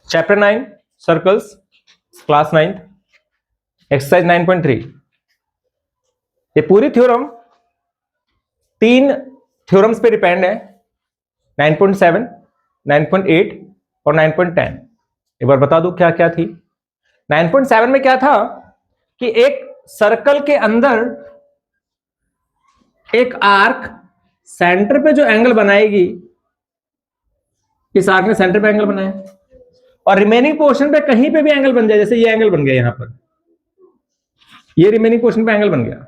Chapter 9 circles, class 9, exercise 9.3। ये पूरी theorem 3 theorems पे डिपेंड है, 9.7, 9.8 और 9.10। एक बार बता दूं क्या क्या थी। 9.7 में क्या था कि एक सर्कल के अंदर एक आर्क सेंटर पे जो एंगल बनाएगी, इस आर्क ने सेंटर पे एंगल बनाया और रिमेनिंग पोर्शन पे कहीं पे भी एंगल बन जाए, जैसे ये एंगल बन गया यहां पर, ये रिमेनिंग पोर्शन पे एंगल बन गया,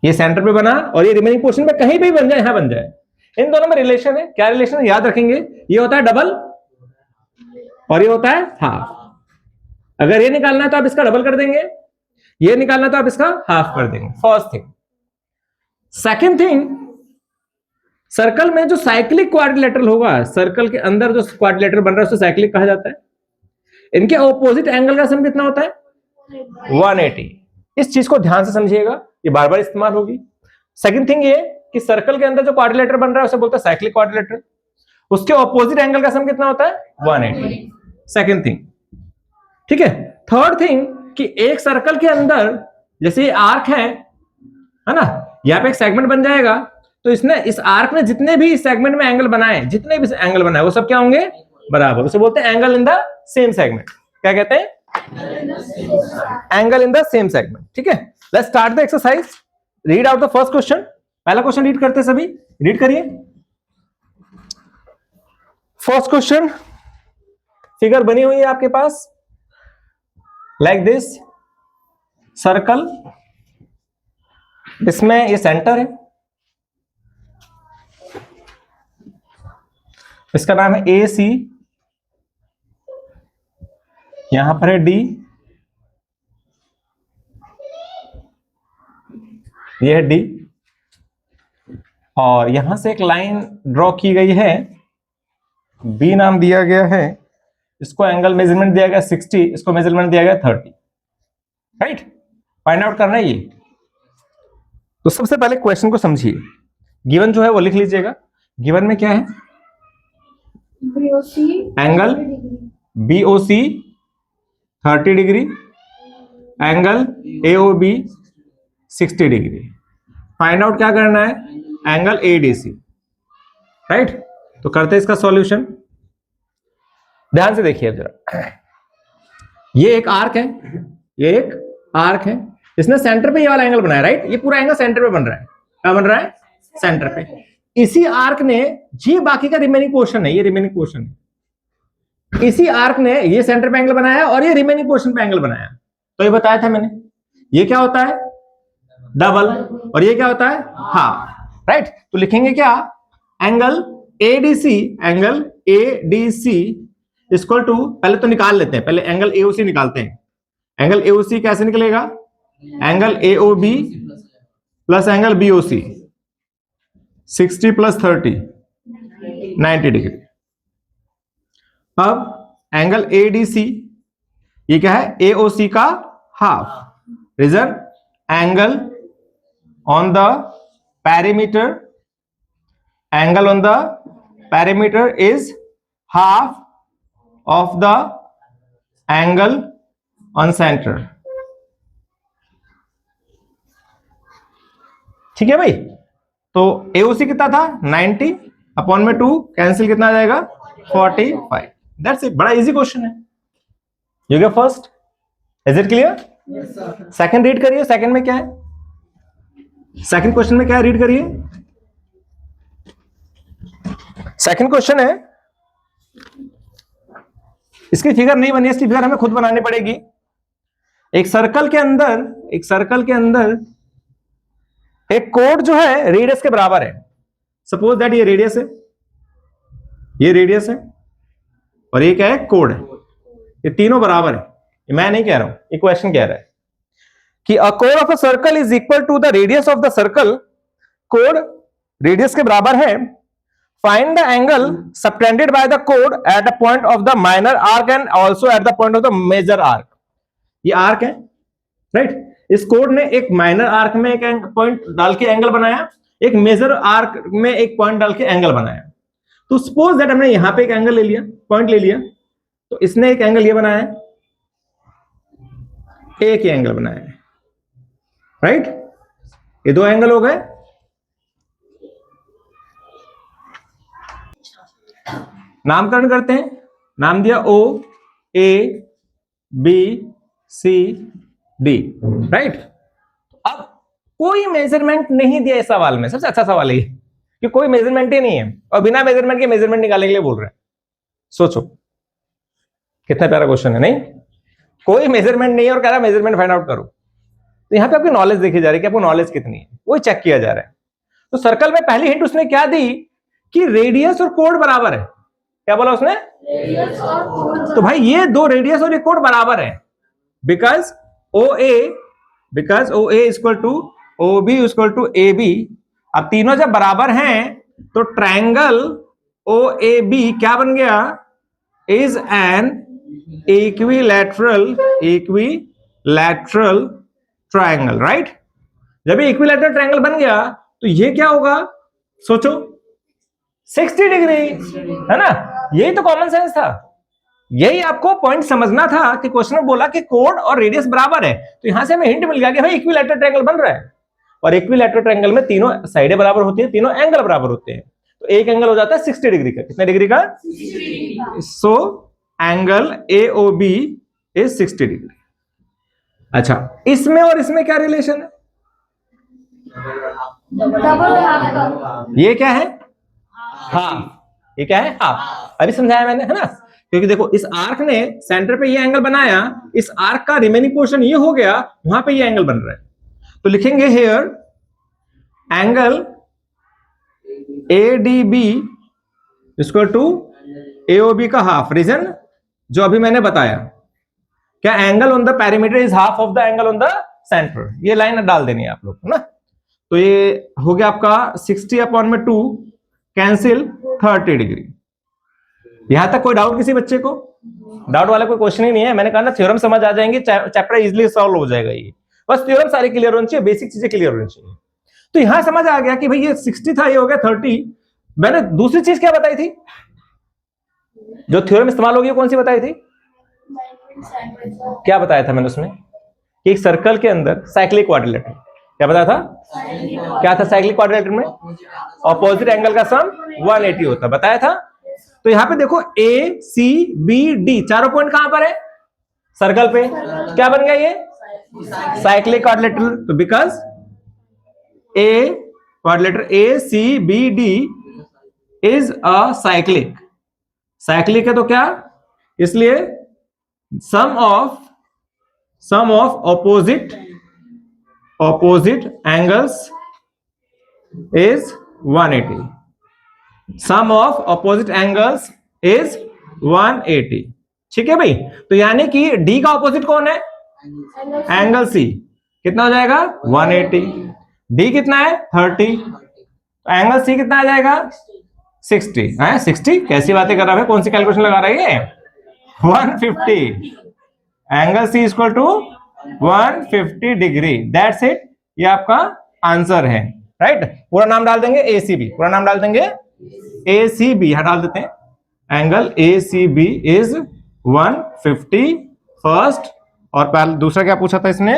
ये सेंटर पे बना और ये रिमेनिंग पोर्शन पे कहीं भी बन जाए, यहां बन जाए। इन दोनों में रिलेशन है। क्या रिलेशन है याद रखेंगे, ये होता है डबल और ये होता है हाफ। अगर ये निकालना है तो आप इसका डबल कर देंगे, ये निकालना तो आप इसका हाफ कर देंगे। First thing. Second thing, circle में जो साइक्लिक क्वाड्रिलेटरल होगा, सर्कल के अंदर जो क्वाड्रिलेटरल बन रहा है उसे साइक्लिक कहा जाता है। इनके ऑपोजिट एंगल का सम कितना होता है? 180। इस चीज को ध्यान से समझिएगा, ये बार बार इस्तेमाल होगी। सेकंड थिंग ये कि सर्कल के अंदर जो क्वाड्रिलेटरल बन रहा है उसे बोलते हैं साइक्लिक क्वाड्रिलेटरल, उसके ऑपोजिट एंगल का सम कितना होता है? 180। सेकंड थिंग, ठीक है। थर्ड थिंग कि एक सर्कल के अंदर जैसे ये आर्क है ना, यहां पे एक सेगमेंट बन जाएगा, तो इसने इस आर्क ने जितने भी इस सेगमेंट में एंगल बनाए, जितने भी एंगल बनाए वो सब क्या होंगे? बराबर। उसे बोलते हैं angle in the same segment. क्या कहते हैं? Angle in the same segment. ठीक है, let's start the exercise. Read out the first question. पहला क्वेश्चन रीड करते हैं सभी, रीड करिए। फर्स्ट क्वेश्चन, फिगर बनी हुई है आपके पास लाइक दिस, सर्कल, इसमें ये सेंटर है, इसका नाम है ए सी, यहां पर है डी, ये है डी, और यहां से एक लाइन ड्रॉ की गई है, बी नाम दिया गया है, इसको एंगल मेजरमेंट दिया गया 60, इसको मेजरमेंट दिया गया 30। राइट, फाइंड आउट करना है ये। तो सबसे पहले क्वेश्चन को समझिए, गिवन जो है वो लिख लीजिएगा। गिवन में क्या है? Angle BOC 30 degree, angle AOB 60 degree. Find out क्या करना है? Angle ADC। राइट, तो करते हैं इसका सॉल्यूशन। ध्यान से देखिए जरा, ये एक आर्क है, ये एक आर्क है, इसने सेंटर पे ये वाला एंगल बनाया। राइट, ये पूरा एंगल सेंटर पे बन रहा है। क्या बन रहा है? सेंटर पे। इसी आर्क ने, ये बाकी का रिमेनिंग पोर्शन है, ये रिमेनिंग पोर्शन है, इसी आर्क ने ये सेंटर पे एंगल बनाया और ये रिमेनिंग पोर्शन पे एंगल बनाया। तो ये बताया था मैंने, ये क्या होता है? डबल, और ये क्या होता है? हाफ। राइट, तो लिखेंगे क्या? Angle ADC, angle ADC equal to, पहले तो निकाल लेते हैं, पहले एंगल AOC निकालते हैं। एंगल AOC कैसे निकलेगा? Angle AOB plus angle BOC, 60 plus 30 90 degree. अब एंगल ADC, ये क्या है? AOC का half. Reason, angle on the perimeter, angle on the perimeter is half of the angle on centre. ठीक है भाई, तो AOC कितना था? 90 अपॉन में 2, कैंसिल कितना आ जाएगा? 45। दैट्स इट, बड़ा इजी क्वेश्चन है। You get first, is it clear? Second read करिए, सेकंड में क्या है? सेकंड क्वेश्चन में क्या है, रीड करिए। सेकंड क्वेश्चन है, इसकी फिगर नहीं बनी है, इसकी फिगर हमें खुद बनानी पड़ेगी। एक सर्कल के अंदर, एक सर्कल के अंदर एक कोड जो है रेडियस के बराबर है। सपोज दैट ये रेडियस है, ये रेडियस है, और ये क्या है? कोड है। ये तीनों बराबर है, ये मैं नहीं कह रहा हूं, ये क्वेश्चन कह रहा है कि अ कोड of a circle is equal to the radius of the circle. कोड रेडियस के बराबर है। Find the angle subtended by the कोड at the point of the minor arc and also at the point of the major arc. ये arc है, right. इस कोड ने एक माइनर आर्क में एक पॉइंट डाल के एंगल बनाया, एक मेजर आर्क में एक पॉइंट डाल के एंगल बनाया। तो सपोज दैट हमने यहां पे एक एंगल ले लिया, पॉइंट ले लिया, तो इसने एक एंगल ये बनाया है, एक ही एंगल बनाया है, राइट? ये दो एंगल हो गए। नामकरण करते हैं, नाम दिया O A B C D, right? अब कोई मेजरमेंट नहीं दिया इस सवाल में, सबसे अच्छा सवाल है कि कोई मेजरमेंट ही नहीं है और बिना मेजरमेंट के मेजरमेंट निकालने के लिए बोल रहे हैं। सोचो कितना प्यारा क्वेश्चन है, नहीं? कोई मेजरमेंट नहीं है और कह रहा है मेजरमेंट फाइंड आउट करो। तो यहां पे आपकी नॉलेज देखी जा रही है कि आपको नॉलेज कितनी है, वो चेक किया जा रहा है। तो सर्कल में पहली हिंट उसने क्या दी कि रेडियस और कोण बराबर है। क्या बोला उसने? रेडियस और कोण। तो भाई ये दो रेडियस और ये कोण बराबर है, because O A equal to O B equal to A B. अब तीनों जब बराबर हैं तो ट्रायंगल ओ ए बी क्या बन गया? Is an equilateral triangle, right? जब ये इक्विलैटरल ट्रायंगल बन गया तो ये क्या होगा? सोचो 60 डिग्री, है ना? यही तो कॉमन सेंस था, यही आपको पॉइंट समझना था कि क्वेश्चन में बोला कि कोण और रेडियस बराबर है, तो यहां से हमें हिंट मिल गया कि भाई इक्विलैटरल ट्रायंगल बन रहा है। और इक्विलैटरल ट्रायंगल में तीनों साइडें बराबर होती है, तीनों एंगल बराबर होते हैं, तो एक एंगल हो जाता है 60 डिग्री का। कितने डिग्री का? 60। So angle AOB is 60 degree. अच्छा, इसमें और इसमें क्या रिलेशन है? ये क्या है? हाफ। ये क्या है? हाफ। अभी समझाया मैंने, है ना? क्योंकि देखो इस आर्क ने सेंटर पे ये एंगल बनाया, इस आर्क का रिमेनिंग पोर्शन ये हो गया, वहां पे ये एंगल बन रहा है, तो लिखेंगे here angle ADB equal to AOB का हाफ। रीजन जो अभी मैंने बताया, क्या angle on the perimeter is half of the angle on the centre. ये लाइन डाल देनी है आप लोग, है ना? तो ये हो गया आपका 60 अपॉन में 2 कैंसिल 30 डिग्री। यहां तक कोई डाउट किसी बच्चे को? डाउट वाला कोई क्वेश्चन ही नहीं है। मैंने कहा ना थ्योरम समझ आ जाएंगे, चैप्टर इजीली सॉल्व हो जाएगा। ये बस थ्योरम सारी क्लियर होनी चाहिए, बेसिक चीजें क्लियर होनी चाहिए। तो यहां समझ आ गया कि भाई ये 60 था, ये हो गया 30। मैंने दूसरी चीज क्या बताई थी जो थ्योरम इस्तेमाल होगी, कौन सी बताई थी? क्या बताया था मैंने उसमें? कि एक सर्कल के अंदर साइक्लिक क्वाड्रिलेटरल। क्या बताया था? क्या था साइक्लिक क्वाड्रिलेटरल में? ऑपोजिट एंगल का सम 180 होता, बताया था। तो यहां पे देखो ACBD चारों पॉइंट कहां पर है? सर्कल पे। क्या बन गया ये? Cyclic quadrilateral. तो because a quadrilateral ACBD is a cyclic है, तो क्या? इसलिए sum of opposite angles is 180। Sum of opposite angles is 180। ठीक है भाई? तो यानी कि डी का ऑपोजिट कौन है? Angle C. कितना हो जाएगा? 180। डी कितना है? 30। तो एंगल सी कितना आ जाएगा? 60 है। 60 कैसी बातें कर रहा है? कौन सी कैलकुलेशन लगा रहा है ये? 150। Angle C equal to 150 degree. That's it. ये आपका आंसर है, राइट? पूरा नाम डाल देंगे ACB। पूरा नाम डाल देंगे ACB, यहां डाल देते हैं। Angle ACB is 150 first. और पहले दूसरा क्या पूछा था इसने?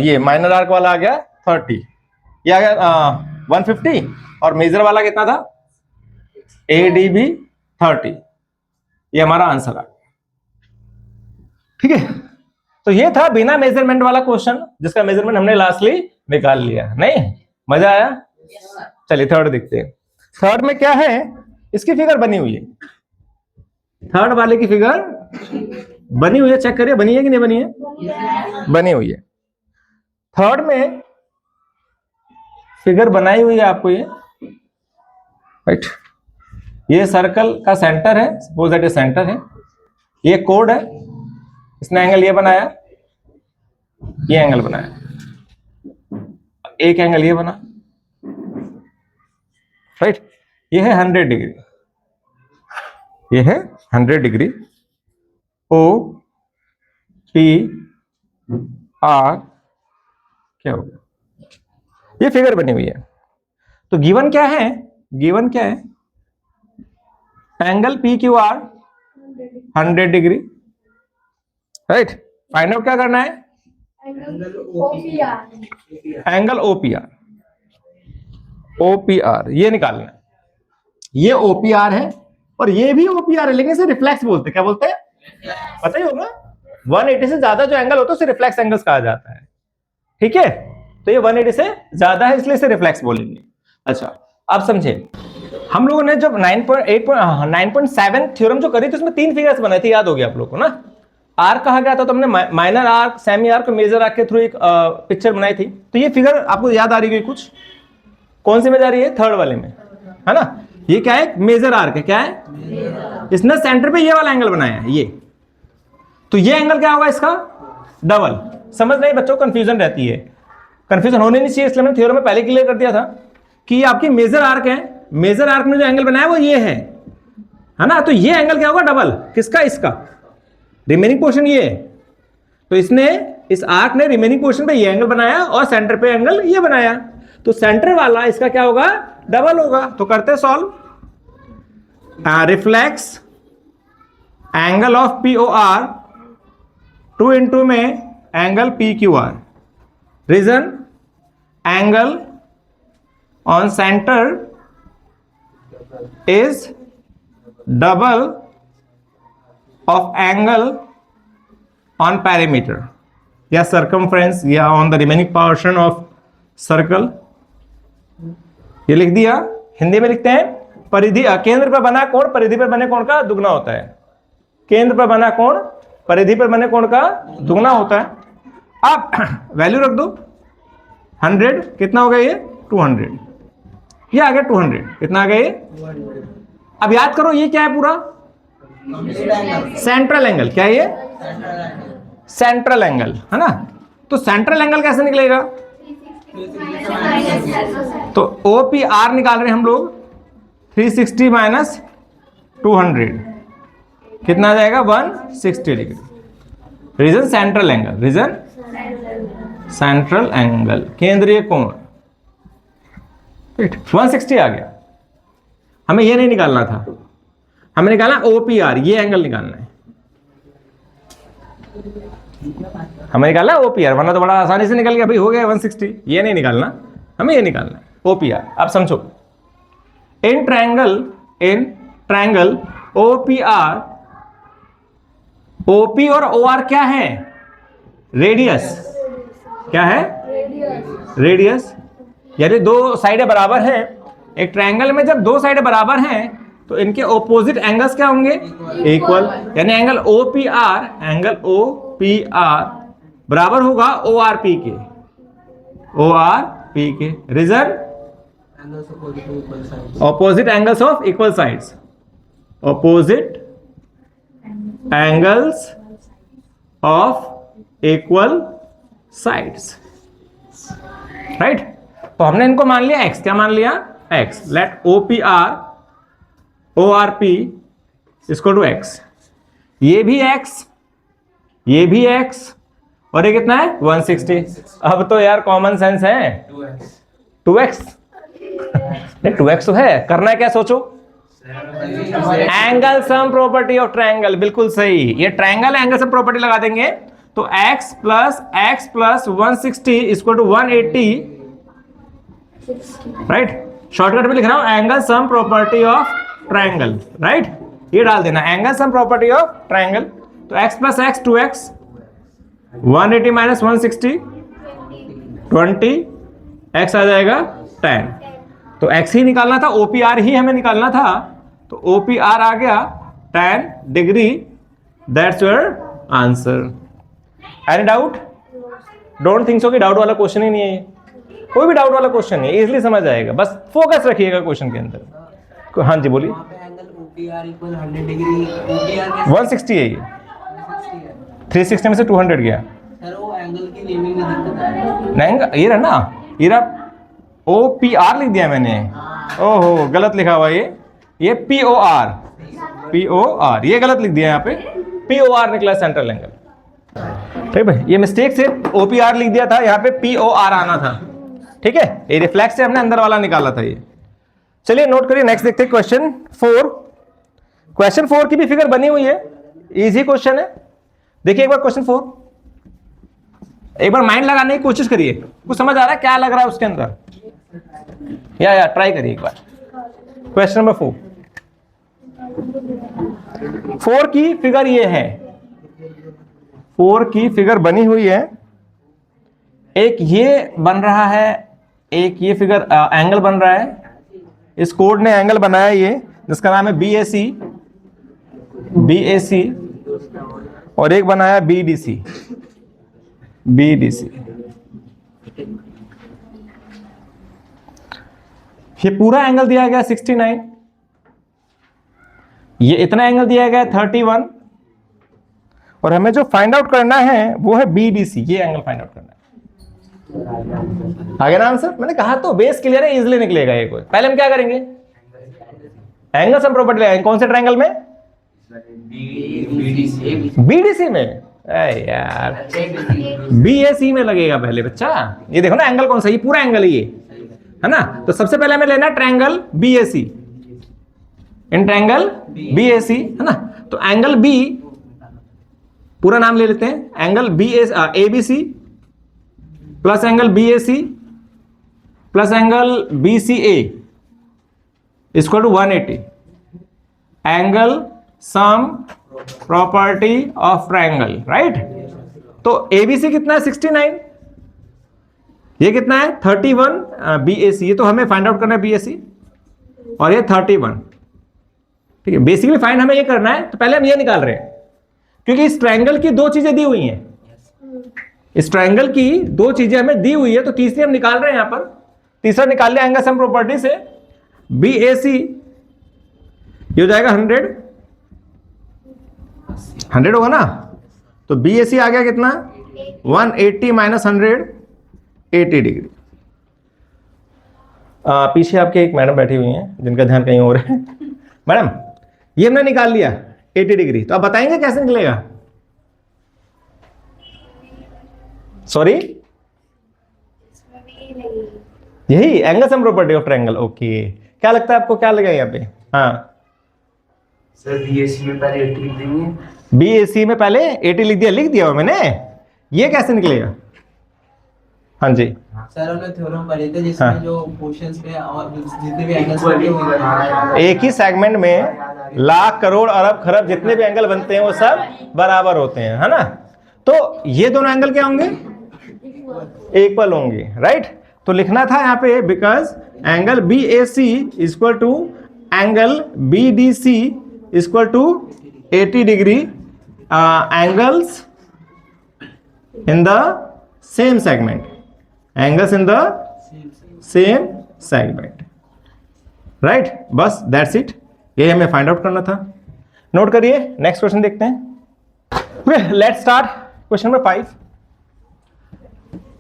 ये माइनर आर्क वाला आ गया 30, ये आ गया 150। और मेजर वाला कितना था? ADB 30। ये हमारा आंसर है, ठीक है? तो ये था बिना मेजरमेंट वाला क्वेश्चन, जिसका मेजरमेंट हमने लास्टली निकाल लिया। नहीं मजा आया? चलिए थर्ड देखते हैं। थर्ड में क्या है? इसकी फिगर बनी हुई है, थर्ड वाले की फिगर बनी हुई है। चेक करिए बनी है कि नहीं बनी है? बनी हुई है। थर्ड में फिगर बनाई हुई है आपको ये, राइट? ये सर्कल का सेंटर है, सपोज दैट ये सेंटर है, ये कोड है, इसने एंगल ये बनाया, ये एंगल बनाया, एक एंगल ये बना, राइट? ये है 100 डिग्री, ये है 100 डिग्री। OPR क्या होगा? ये फिगर बनी हुई है। तो गिवन क्या है? गिवन क्या है, angle P Q are 100 degree, right. Find out क्या करना है, एंगल ओपीआर, ओपीआर ये निकालना है। ये ओपीआर है और ये भी ओपीआर है, लेकिन इसे रिफ्लेक्स बोलते हैं। क्या बोलते हैं, पता ही होगा। 180 से ज्यादा जो एंगल होता है उसे रिफ्लेक्स एंगल्स कहा जाता है, ठीक है। तो ये 180 से ज्यादा है इसलिए इसे रिफ्लेक्स बोलेंगे। अच्छा, आप समझे, हम लोगों ने जब 9.7 थ्योरम जो करी थी उसमें 3 फिगर्स बनाए थे, याद हो गया आप लोगों को ना। आर्क कहा गया था, तो हमने माइनर आर्क, सेमी आर्क और मेजर आर्क के थ्रू एक पिक्चर बनाई थी। तो ये फिगर आपको याद आ रही है कुछ, कौन सी में जा रही है, थर्ड वाले में, है ना। ये क्या है, मेजर आर्क है। क्या है, इसने सेंटर पे ये वाला एंगल बनाया है, ये। तो ये एंगल क्या होगा इसका, डबल। समझ नहीं बच्चों, कंफ्यूजन रहती है, कंफ्यूजन होने नहीं चाहिए, इसलिए मैंने थ्योरम में पहले क्लियर कर दिया था कि ये आपकी मेजर आर्क है। मेजर आर्क में जो एंगल बनाया वो ये है ना। तो ये एंगल क्या होगा, डबल। किसका, इसका रिमेनिंग पोर्शन ये है। तो इसने, इस आर्क ने रिमेनिंग पोर्शन पे ये एंगल बनाया और सेंटर पे एंगल ये बनाया। तो सेंटर वाला इसका क्या होगा, डबल होगा। तो करते solve. Reflex angle of P O R 2 into में angle P Q R, reason angle on centre is double of angle on parameter या सर्कमफ्रेंस या on the remaining portion of circle. ये लिख दिया। हिंदी में लिखते हैं, परिधि, केंद्र पर बना कोण परिधि पर बने कोण का दुगना होता है। केंद्र पर बना कोण परिधि पर बने कोण का दुगना होता है। आप वैल्यू रख दो 100, कितना हो गया ये 200, ये आ गया 200, कितना आ गया ये। अब याद करो ये क्या है, पूरा सेंट्रल एंगल। क्या है ये, सेंट्रल एंगल, है ना। तो सेंट्रल एंगल कैसे निकलेगा, तो OPR निकाल रहे हैं हम लोग, 360 माइनस 200 कितना आ जाएगा, 160 degree. Reason central angle, reason central angle, केंद्रीय कोण, 160 आ गया। हमें ये नहीं निकालना था, हमें निकालना OPR, ये एंगल निकालना है हमें, निकालना OPR, वरना तो बड़ा आसानी से निकल गया भाई, हो गया 160। ये नहीं निकालना, हमें ये निकालना है OPR। आप समझो, इन ट्रायंगल OPR, OP और OR क्या है, रेडियस। क्या है, रेडियस। यानी दो साइडें बराबर हैं। एक ट्रायंगल में जब दो साइडें बराबर हैं तो इनके ऑपोजिट एंगल्स क्या होंगे, इक्वल। यानी एंगल OPR बराबर होगा ORP के, ORP के। Reason opposite angles of equal sides, opposite angles of equal sides, right. तो हमने इनको मान लिया x, क्या मान लिया, x। Let OPR ORP equal to x। ये भी x, ये भी x, और ये कितना है 160। अब तो यार कॉमन सेंस है, 2x नहीं 2x तो है, करना है क्या, सोचो। Angle sum property of triangle, बिल्कुल सही। ये ट्रायंगल एंगल सम प्रॉपर्टी लगा देंगे तो x plus 160 equal to 180, right. Shortcut में लिख रहा हूं, angle sum property of triangle, right. ये डाल देना, angle sum property of triangle. तो x plus x 2x, 180 minus 160 20, x आ जाएगा 10। तो x ही निकालना था, OPR ही हमें निकालना था। तो OPR आ गया 10 degree, that's your answer. Any doubt, don't think so कि डाउट वाला क्वेश्चन ही नहीं है ये। कोई भी डाउट वाला क्वेश्चन नहीं, इजीली समझ आएगा, बस फोकस रखिएगा क्वेश्चन के अंदर। हाँ जी बोलिए। 160 है ये, 360 में से 200 गया। नहीं ये रहा ना, ये रहा OPR लिख दिया मैंने, ओहो गलत लिखा हुआ ये POR, ये गलत लिख दिया यहाँ पे, POR निकला सेंट्रल एंगल। ठीक भाई, ये मिस्टेक से OPR लिख दिया था, यहाँ पे POR आना था, ठीक है। ये रिफ्लेक्स से हमने अंदर वाला निकाला था ये। चलिए नोट करिए, नेक्स्ट देखते हैं क्वेश्चन 4। क्वेश्चन 4 की भी फिगर बनी हुई है, इजी क्वेश्चन है। देखिए एक बार क्वेश्चन 4, एक बार माइंड लगाने की कोशिश करिए, कुछ समझ आ रहा है क्या लग रहा है उसके अंदर, या ट्राई करिए एक बार। क्वेश्चन नंबर 4 की फिगर ये है, 4 की फिगर बनी हुई है। एक ये बन रहा है, एक ये फिगर एंगल बन रहा है, इस कोड ने एंगल बनाया ये, जिसका नाम है BAC, BAC, और एक बनाया BDC, BDC। ये पूरा एंगल दिया गया 69, ये इतना एंगल दिया गया 31, और हमें जो फाइंड आउट करना है वो है BDC, ये एंगल फाइंड आउट करना है। आगे ना आंसर, मैंने कहा तो बेस क्लियर है, इजीली निकलेगा ये कोई। पहले हम क्या करेंगे, एंगल सम प्रॉपर्टी लगाएंगे। कौन से ट्रायंगल में, BDC में। यार BAC में लगेगा पहले बच्चा, ये देखो ना एंगल कौन सा, ये पूरा एंगल ये है ना। तो सबसे पहले हमें लेना triangle BAC, in triangle BAC है ना। तो एंगल B, पूरा नाम ले लेते हैं, angle ABC plus angle BAC plus angle BCA equal to 180, angle sum property of triangle, right. तो ABC कितना है 69, ये कितना है 31 BAC, ये तो हमें फाइंड आउट करना है BAC, और ये 31, ठीक है। बेसिकली फाइंड हमें ये करना है, तो पहले हम ये निकाल रहे हैं, क्योंकि इस ट्रायंगल की दो चीजें दी हुई हैं, इस ट्रायंगल की दो चीजें हमें दी हुई है, तो तीसरी हम निकाल रहे हैं। यहां पर तीसरा निकाल लिया एंगल सम प्रॉपर्टी से, BAC ये हो जाएगा 100 होगा ना। तो BAC आ गया कितना 180 माइनस 100, 80 डिग्री। पीछे आपके एक मैडम बैठी हुई हैं जिनका ध्यान कहीं और है। मैडम ये हमने निकाल लिया 80 डिग्री, तो आप बताएंगे कैसे निकलेगा। सॉरी, यही angle sum property of triangle. Okay, क्या लगता है आपको, क्या लगेगा यहाँ पे। हाँ सर BAC में पहले 80 लिख देंगे, BAC में पहले 80 लिख दिया हुआ मैंने, ये कैसे निकलेगा। हाँ जी सर हमने थ्योरम पढ़े थे जिसमें हाँ। जो क्वेश्चंस में और जितने भी एंगल्स होते हैं एक ही सेगमेंट में लाख करोड़ अरब खरब जितने भी एंगल बनते हैं वो सब बराबर होते हैं, है ना। तो ये दोनों एंगल क्या होंगे, इक्वल होंगे, राइट। तो लिखना था यहाँ पे, because angle BAC equal to angle BDC equal to 80 degree angles in the same segment, angles in the same segment, right. बस दैट्स इट, ये हमें फाइंड आउट करना था। नोट करिए, नेक्स्ट क्वेश्चन देखते हैं। Let's start question number 5।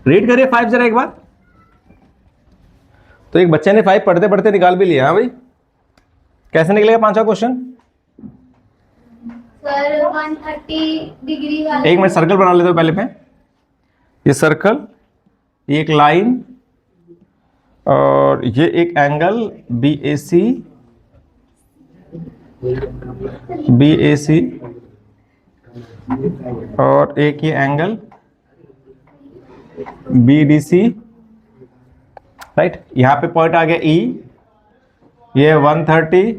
Read करिए 5 जरा एक बार। तो एक बच्चे ने 5 पढ़ते पढ़ते निकाल भी लिया। हाँ भाई, कैसे निकलेगा पांचवा क्वेश्चन। सर 130 डिग्री वाला, एक मिनट सर्कल बना लेते हो पहले पे, ये सर्कल, ये एक लाइन, और ये एक एंगल BAC, और एक ये एंगल BDC, राइट। यहां पे पॉइंट आ गया E, ये है 130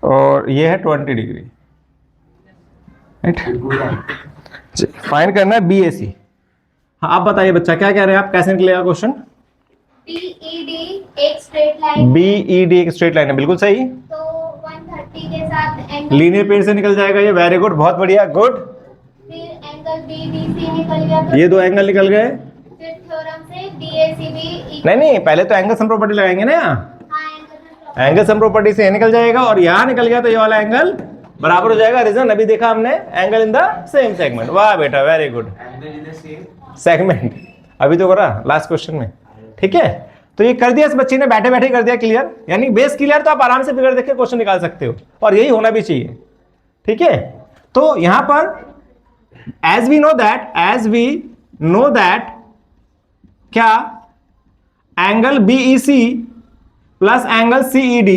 और ये है 20 डिग्री, राइट। फाइंड करना है BAC। हाँ आप बताइए बच्चा, क्या कह रहे हैं आप, कैसे निकलेगा क्वेश्चन। BED एक स्ट्रेट लाइन, BED एक स्ट्रेट लाइन है, बिल्कुल सही। तो 130 के साथ एंगल, लीनियर पेयर से निकल जाएगा ये, वेरी गुड, बहुत बढ़िया, गुड। फिर एंगल BDC निकल गया, ये दो एंगल निकल गए। फिर थ्योरम से BAC भी नहीं, पहले तो एंगल सम प्रॉपर्टी लगाएंगे ना यहाँ, हाँ, एंगल सम प्रॉपर्टी से ये निकल जाएगा, और यहाँ निकल गया तो ये वाला एंगल बराबर हो जाएगा। रीजन अभी देखा हमने, angle in the same segment. वाह बेटा, very good, angle in the same segment अभी तो करा लास्ट क्वेश्चन में, ठीक है। तो ये कर दिया इस बच्चे ने, बैठे बैठे कर दिया क्लियर, यानी बेस क्लियर, तो आप आराम से फिगर देख के क्वेश्चन निकाल सकते हो, और यही होना भी चाहिए, ठीक है। तो यहां पर एज वी नो दैट क्या angle BEC plus angle CED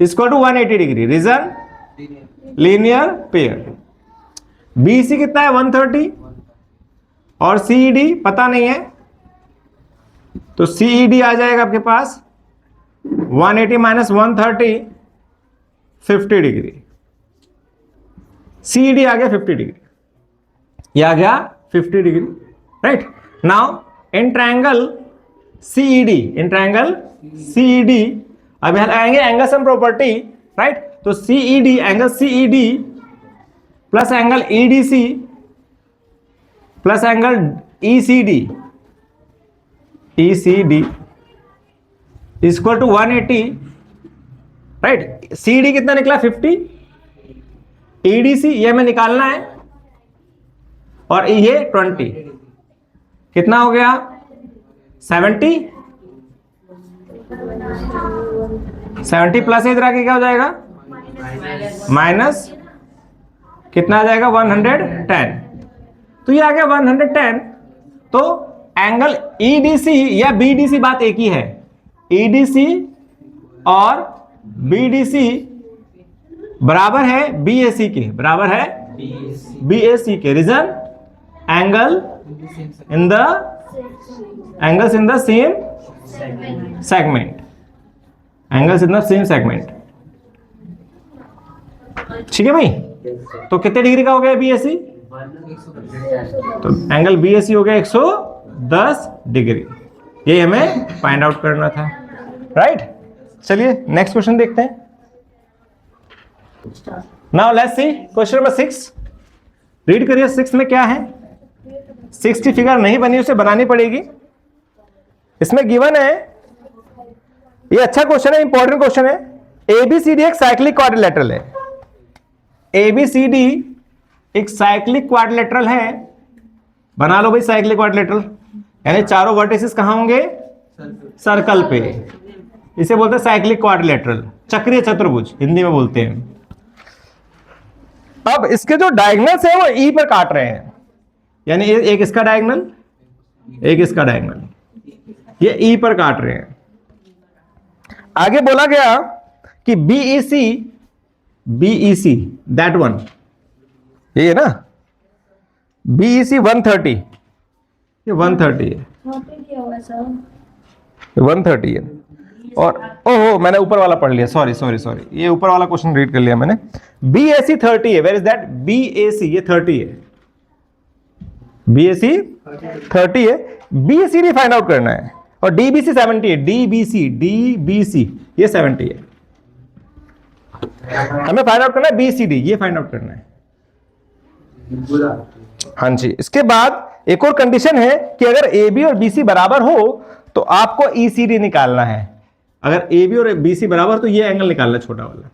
equal to 180 degree. Reason linear pair. BC कितना है 130 और CED पता नहीं है, तो CED आ जाएगा आपके पास 180 माइनस 130 50 डिग्री। CED आ गया 50 डिग्री, ये आ गया 50 degree, right. Now in triangle CED, in triangle CED अब यहां लगाएंगे एंगल सम प्रॉपर्टी, राइट। तो CED, angle CED plus angle EDC plus angle ECD equal to 180, right. CD कितना निकला 50, EDC ये हमें निकालना है, और ये 20 कितना हो गया 70 प्लस इधर आके क्या हो जाएगा माइनस कितना आ जाएगा 110, तो ये आ गया 110। तो एंगल EDC या BDC बात एक ही है, EDC और BDC बराबर है BAC के, बराबर है BAC के। Reason angle in the angles in the same segment, angles in the same segment, ठीक है भाई। तो कितने डिग्री का हो गया BAC, तो एंगल BAC हो गया 110 डिग्री। ये हमें फाइंड आउट करना था, राइट। चलिए नेक्स्ट क्वेश्चन देखते हैं। Now let's see question number 6। Read करिए 6 में क्या है। 6 की फिगर नहीं बनी, उसे बनानी पड़ेगी। इसमें गिवन है, ये अच्छा क्वेश्चन है, इंपॉर्टेंट क्वेश्चन है। ABCD एक साइक्लिक क्वाड्रिलेटरल है, ABCD एक साइक्लिक क्वाड्रिलेटरल है। बना लो भाई साइक्लिक क्वाड्रिलेटरल, यानी चारों वर्टिसेस कहां होंगे सर्कल पे, इसे बोलते हैं साइक्लिक क्वाड्रिलेटरल, चक्रीय चतुर्भुज हिंदी में बोलते हैं। अब इसके जो डायगोनल्स है वो E पर काट रहे हैं, यानी एक इसका डायगोनल, एक इसका डायगोनल, ये E पर काट रहे हैं। आगे बोला गया कि BEC दैट वन, ये है ना BEC 130, ये 130 है, 130 है। और ओहो मैंने ऊपर वाला पढ़ लिया, सॉरी, ये ऊपर वाला क्वेश्चन रीड कर लिया मैंने। BAC 30 है, वेयर इज दैट BAC, ये 30 है, BAC 30 है। BCD फाइंड आउट करना है, और DBC 70 है, DBC ये 70 है। हमें फाइंड आउट करना है BCD, ये फाइंड आउट करना है। हाँ जी। इसके बाद एक और कंडीशन है कि अगर AB और BC बराबर हो तो आपको ECD निकालना है। अगर AB और BC बराबर तो ये एंगल निकालना है, छोटा वाला।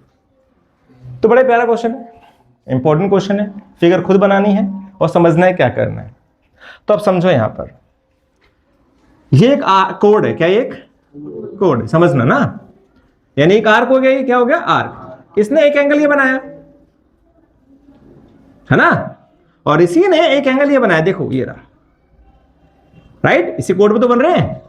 तो बड़ा प्यारा क्वेश्चन है, इंपॉर्टेंट क्वेश्चन है। फिगर खुद बनानी है और समझना है क्या करना है। तो अब समझो, यहां पर ये एक कोड है, क्या एक कोड है, समझना ना। यानी एक आर्क हो गया, ये क्या हो गया आर्क। इसने एक एंगल ये बनाया है ना, और इसी ने एक एंगल ये बनाया, देखो ये रहा, राइट। इसी कोड पे तो बन रहे हैं।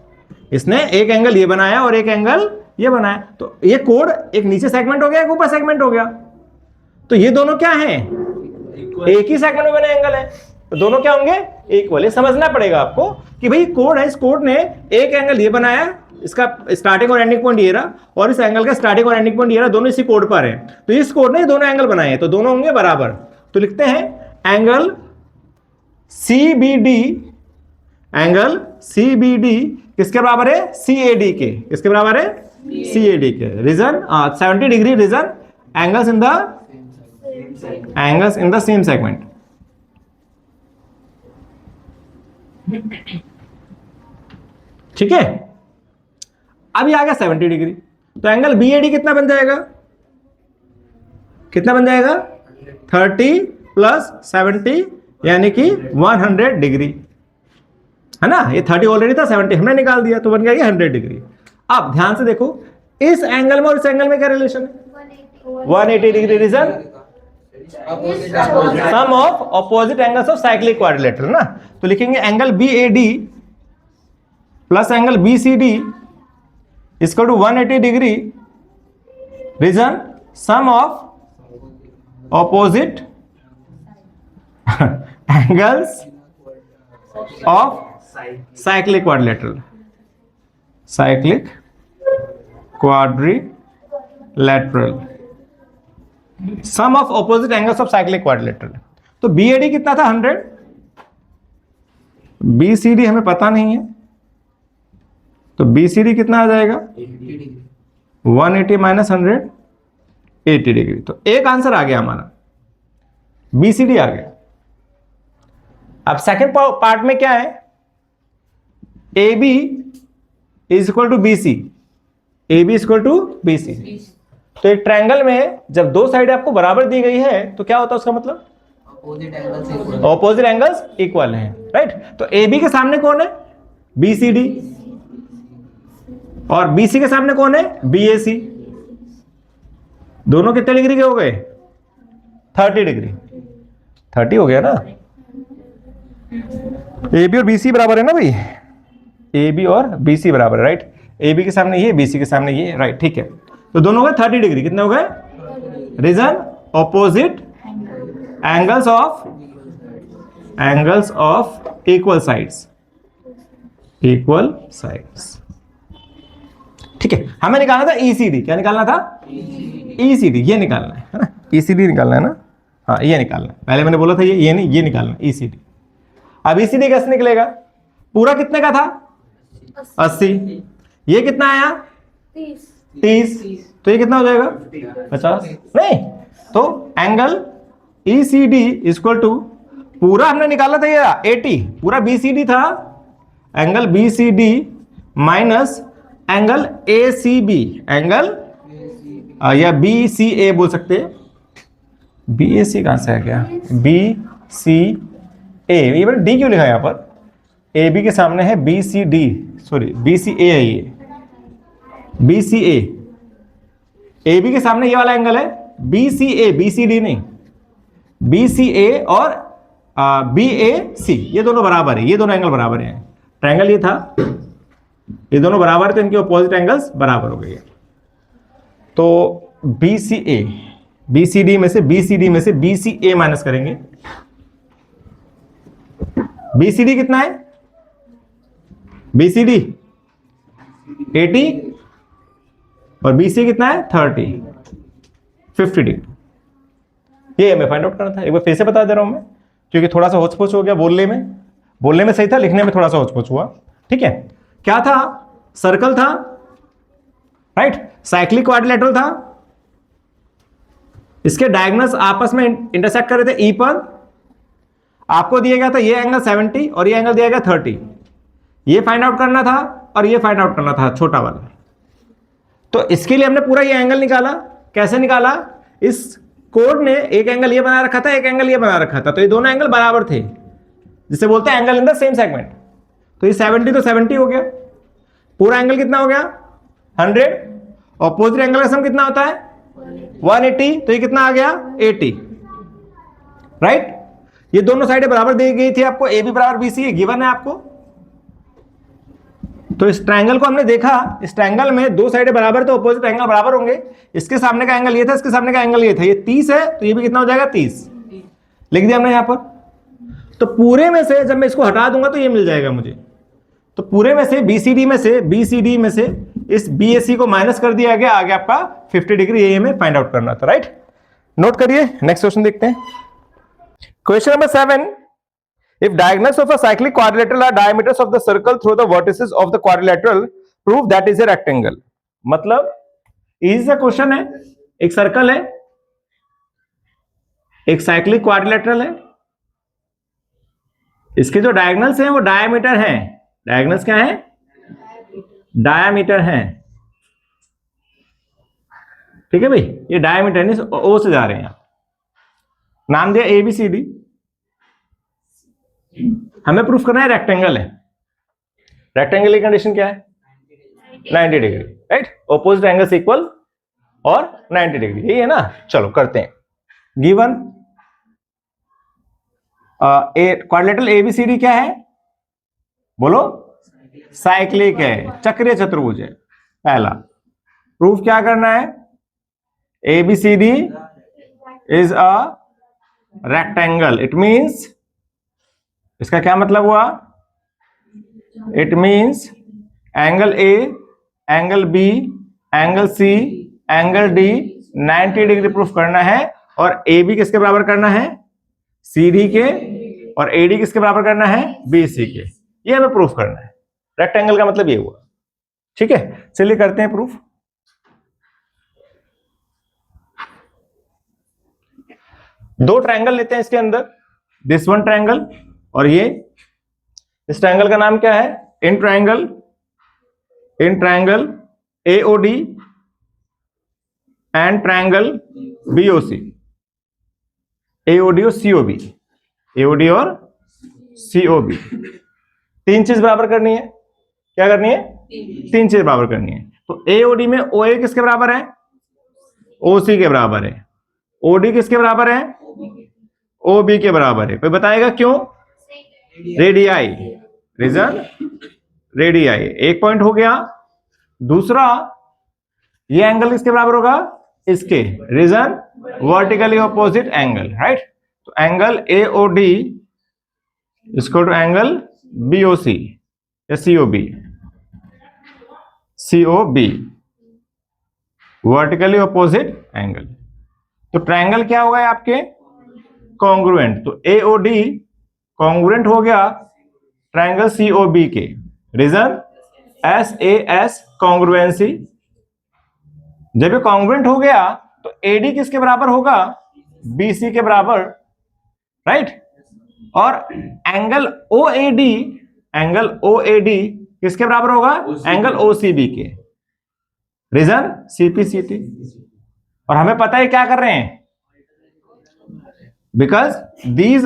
इसने एक एंगल ये बनाया और एक एंगल ये बनाया, तो ये कोड एक नीचे सेगमेंट हो गया, एक ऊपर सेगमेंट हो गया। तो ये दोनों क्या हैं, एक ही सेगमेंट में बने एंगल है, तो दोनों क्या होंगे इक्वल। ये समझना पड़ेगा आपको कि भाई कोड है, इस कोड ने एक एंगल ये बनाया, इसका स्टार्टिंग और एंडिंग पॉइंट ये रहा, और इस एंगल का स्टार्टिंग और एंडिंग पॉइंट ये रहा, दोनों इसी कोड पर है। तो इस कोड ने दोनों एंगल बनाए हैं, तो दोनों होंगे बराबर। तो लिखते हैं एंगल CBD किसके बराबर है, CAD के। किसके बराबर है, CAD के। Reason 70 degree, reason angles in the same segment. ठीक है। अब ये आ गया 70 डिग्री, तो एंगल BAD कितना बन जाएगा, कितना बन जाएगा 30 प्लस 70 यानी कि 100 डिग्री, है ना। ये 30 ऑलरेडी था, 70 हमने निकाल दिया, तो बन गया ये 100 डिग्री। अब ध्यान से देखो, इस एंगल में और इस एंगल में क्या रिलेशन है, 180 degree. Reason sum of opposite angles of cyclic quadrilateral ना। तो लिखेंगे angle BAD plus angle BCD equal to 180 degree, reason sum of opposite angles of cyclic quadrilateral, cyclic quadrilateral, sum of opposite angles of cyclic quadrilateral. तो BAD कितना था 100, BCD हमें पता नहीं है, तो BCD कितना आ जाएगा 180 माइनस 100, 80 डिग्री। तो एक आंसर आ गया हमारा, BCD आ गया। अब सेकंड पार्ट में क्या है, AB is equal to BC, AB is equal to BC। तो एक ट्रायंगल में जब दो साइड आपको बराबर दी गई है तो क्या होता है उसका मतलब, ऑपोजिट एंगल्स इक्वल हैं, राइट। तो AB के सामने कौन है, BCD, और BC के सामने कौन है, BAC। दोनों कितने डिग्री के हो गए, 30 डिग्री, 30 हो गया ना। AB और BC बराबर है ना भाई, AB और BC बराबर है, राइट। AB के सामने ये, BC के सामने ये, राइट, ठीक है। तो दोनों हो गए 30 डिग्री, कितने हो गए, reason opposite angles of equal sides, equal sides, ठीक है। हमें निकालना था ECD, क्या निकालना था, ECD, ये निकालना है ना, ECD निकालना है ना, हाँ ये निकालना है। पहले मैंने बोला था ये नहीं, ये निकालना है ECD। अब ECD कैसे निकलेगा, पूरा कितने का था 80, ये कितना आया 30, तो ये कितना हो जाएगा 50, नहीं तो एंगल ECD इक्वल टू, पूरा हमने निकाला था ये 80, पूरा BCD था, angle BCD minus angle ACB, angle या BCA बोल सकते हैं, BAC कहां से आ गया, BCA, ये मैंने D क्यों लिखा है यहां पर, AB के सामने है BCD, सॉरी BCA है ये, BCA, AB के सामने ये वाला एंगल है BCA, BCD नहीं, BCA और BAC, ये दोनों बराबर है, ये दोनों एंगल बराबर हैं। ट्रायंगल ये था, ये दोनों बराबर थे, इनके ऑपोजिट एंगल्स बराबर हो गए। तो BCA, BCD में से BCA माइनस करेंगे। BCD कितना है, BCD 80 और BC कितना है 30, 50 डिग्री। ये हमें फाइंड आउट करना था। एक बार फिर से बता दे रहा हूं मैं, क्योंकि थोड़ा सा होच-पोच हो गया बोलने में सही था, लिखने में थोड़ा सा होच-पोच हुआ, ठीक है। क्या था, सर्कल था, राइट, साइक्लिक क्वाड्रिलेटरल था, इसके डायगोनल्स आपस में इंटरसेक्ट कर रहे थे E पर, आपको दिया गया था ये एंगल 70 और ये एंगल दिया गया 30, ये फाइंड आउट करना था और ये फाइंड आउट करना था छोटा वाला। तो इसके लिए हमने पूरा ये एंगल निकाला। कैसे निकाला, इस कोड ने एक एंगल ये बना रखा था, एक एंगल ये बना रखा था, तो ये दोनों एंगल बराबर थे, जिसे बोलते हैं angle in the same segment. तो ये 70 तो 70 हो गया, पूरा एंगल कितना हो गया 100, ऑपोजिट एंगल का सम कितना होता है 180, तो ये कितना आ गया 80, राइट। ये दोनों साइडें बराबर दी गई थी आपको, AB बराबर BC, ये गिवन है आपको। तो इस ट्रायंगल को हमने देखा, इस ट्रायंगल में दो साइडें बराबर तो ऑपोजिट एंगल बराबर होंगे। इसके सामने का एंगल ये था, इसके सामने का एंगल ये था, ये 30 है, तो ये भी कितना हो जाएगा 30, लिख दिया हमने यहां पर। तो पूरे में से जब मैं इसको हटा दूंगा तो ये मिल जाएगा मुझे। तो पूरे में से BCD में से इस BAC को माइनस कर दिया गया, आगे आपका 50 डिग्री, ये हमें फाइंड आउट करना था, राइट। नोट करिए, नेक्स्ट क्वेश्चन देखते हैं। Question number 7, if diagonals of a cyclic quadrilateral are diameters of the circle through the vertices of the quadrilateral, prove that is a rectangle। मतलब easy सा question है, एक circle है, एक cyclic quadrilateral है, इसके जो डायगोनल्स हैं वो डायमीटर हैं। डायगोनल्स क्या है, डायमीटर हैं, ठीक है भाई, ये डायमीटर O से जा रहे हैं, नाम दिया ABCD। हमें प्रूफ करना है रेक्टेंगल है। रेक्टेंगल की कंडीशन क्या है 90 degree, right, opposite angles equal और 90 डिग्री, यही है ना। चलो करते हैं। गिवन क्वाड्रिलेटरल ABCD क्या है, बोलो, साइक्लिक है, चक्रीय चतुर्भुज है, पहला प्रूफ क्या करना है, ABCD is a rectangle. It means, इसका क्या मतलब हुआ, it means angle A, angle B, angle C, angle D 90 degree proof करना है, और AB किसके बराबर करना है, CD के, और AD किसके बराबर करना है, BC के। ये हमें प्रूफ करना है। रेक्टेंगल का मतलब ये हुआ। ठीक है, चलिए करते हैं प्रूफ। दो ट्रायंगल लेते हैं इसके अंदर, दिस वन ट्रायंगल और ये, इस ट्रायंगल का नाम क्या है, in triangle AOD and triangle BOC, AOD और COB, AOD और COB। तीन चीज बराबर करनी है। क्या करनी है, तीन चीज बराबर करनी है। तो AOD में OA किसके बराबर है, OC के बराबर है। OD किसके बराबर है, OB के बराबर है। कोई बताएगा क्यों, रेडियाई, रीजन रेडियाई। एक पॉइंट हो गया। दूसरा, ये एंगल किसके बराबर होगा, इसके, reason vertically opposite angle, right. तो एंगल AOD इसको टू एंगल BOC या COB, वर्टिकली ऑपोजिट एंगल। तो ट्रायंगल क्या होगा आपके, कॉन्ग्रुएंट। तो AOD कॉन्ग्रुएंट हो गया ट्रायंगल COB के, रीजन SAS कॉन्ग्रुएंसी। जब ये कॉन्ग्रुएंट हो गया तो AD किसके बराबर होगा, BC के बराबर, राइट। और एंगल OAD किसके बराबर होगा, एंगल OCB के, रीजन CPCT। और हमें पता है क्या कर रहे हैं, because these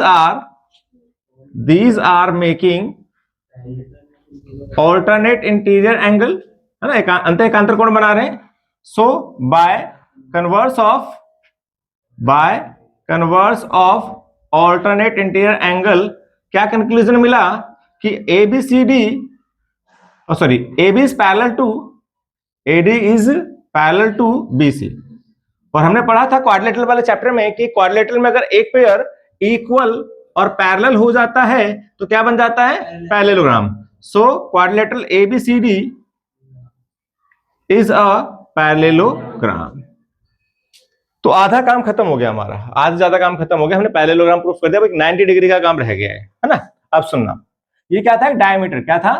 are making alternate interior angle, है ना, अंत एकांतर कोण बना रहे हैं। So by converse of alternate interior angle, क्या कंक्लूजन मिला कि AB is parallel to BC। और हमने पढ़ा था क्वाड्रिलेटरल वाले चैप्टर में कि क्वाड्रिलेटरल में अगर एक पेयर इक्वल और पैरेलल हो जाता है तो क्या बन जाता है, parallelogram. So quadrilateral ABCD is a parallelogram. तो आधा काम खत्म हो गया हमारा, आज ज्यादा काम खत्म हो गया, हमने पैरेललोग्राम प्रूफ कर दिया। 90 डिग्री का काम रह गया है ना। अब सुनना, ये क्या था, डायमीटर क्या था,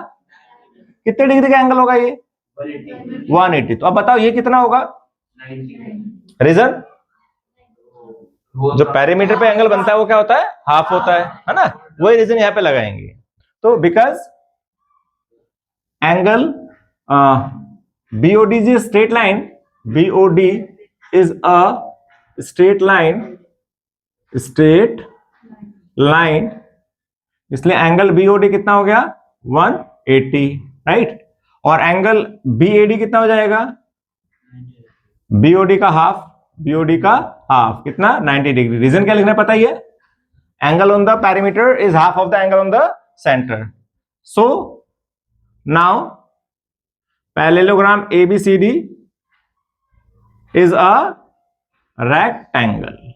कितने डिग्री का एंगल होगा, ये 180। तो अब बताओ ये कितना होगा, रीजन जो पेरीमीटर पे एंगल बनता है वो क्या होता है, हाफ होता है ना। वही रीजन यहां पे लगाएंगे। तो because angle BOD is straight line, BOD is a straight line, इसलिए एंगल BOD कितना हो गया, 180, राइट। और एंगल BAD कितना हो जाएगा, BOD का हाफ कितना, 90 डिग्री। रीजन क्या लिखना पता ही है, angle on the perimeter is half of the angle on the centre. So now parallelogram ABCD is a rectangle.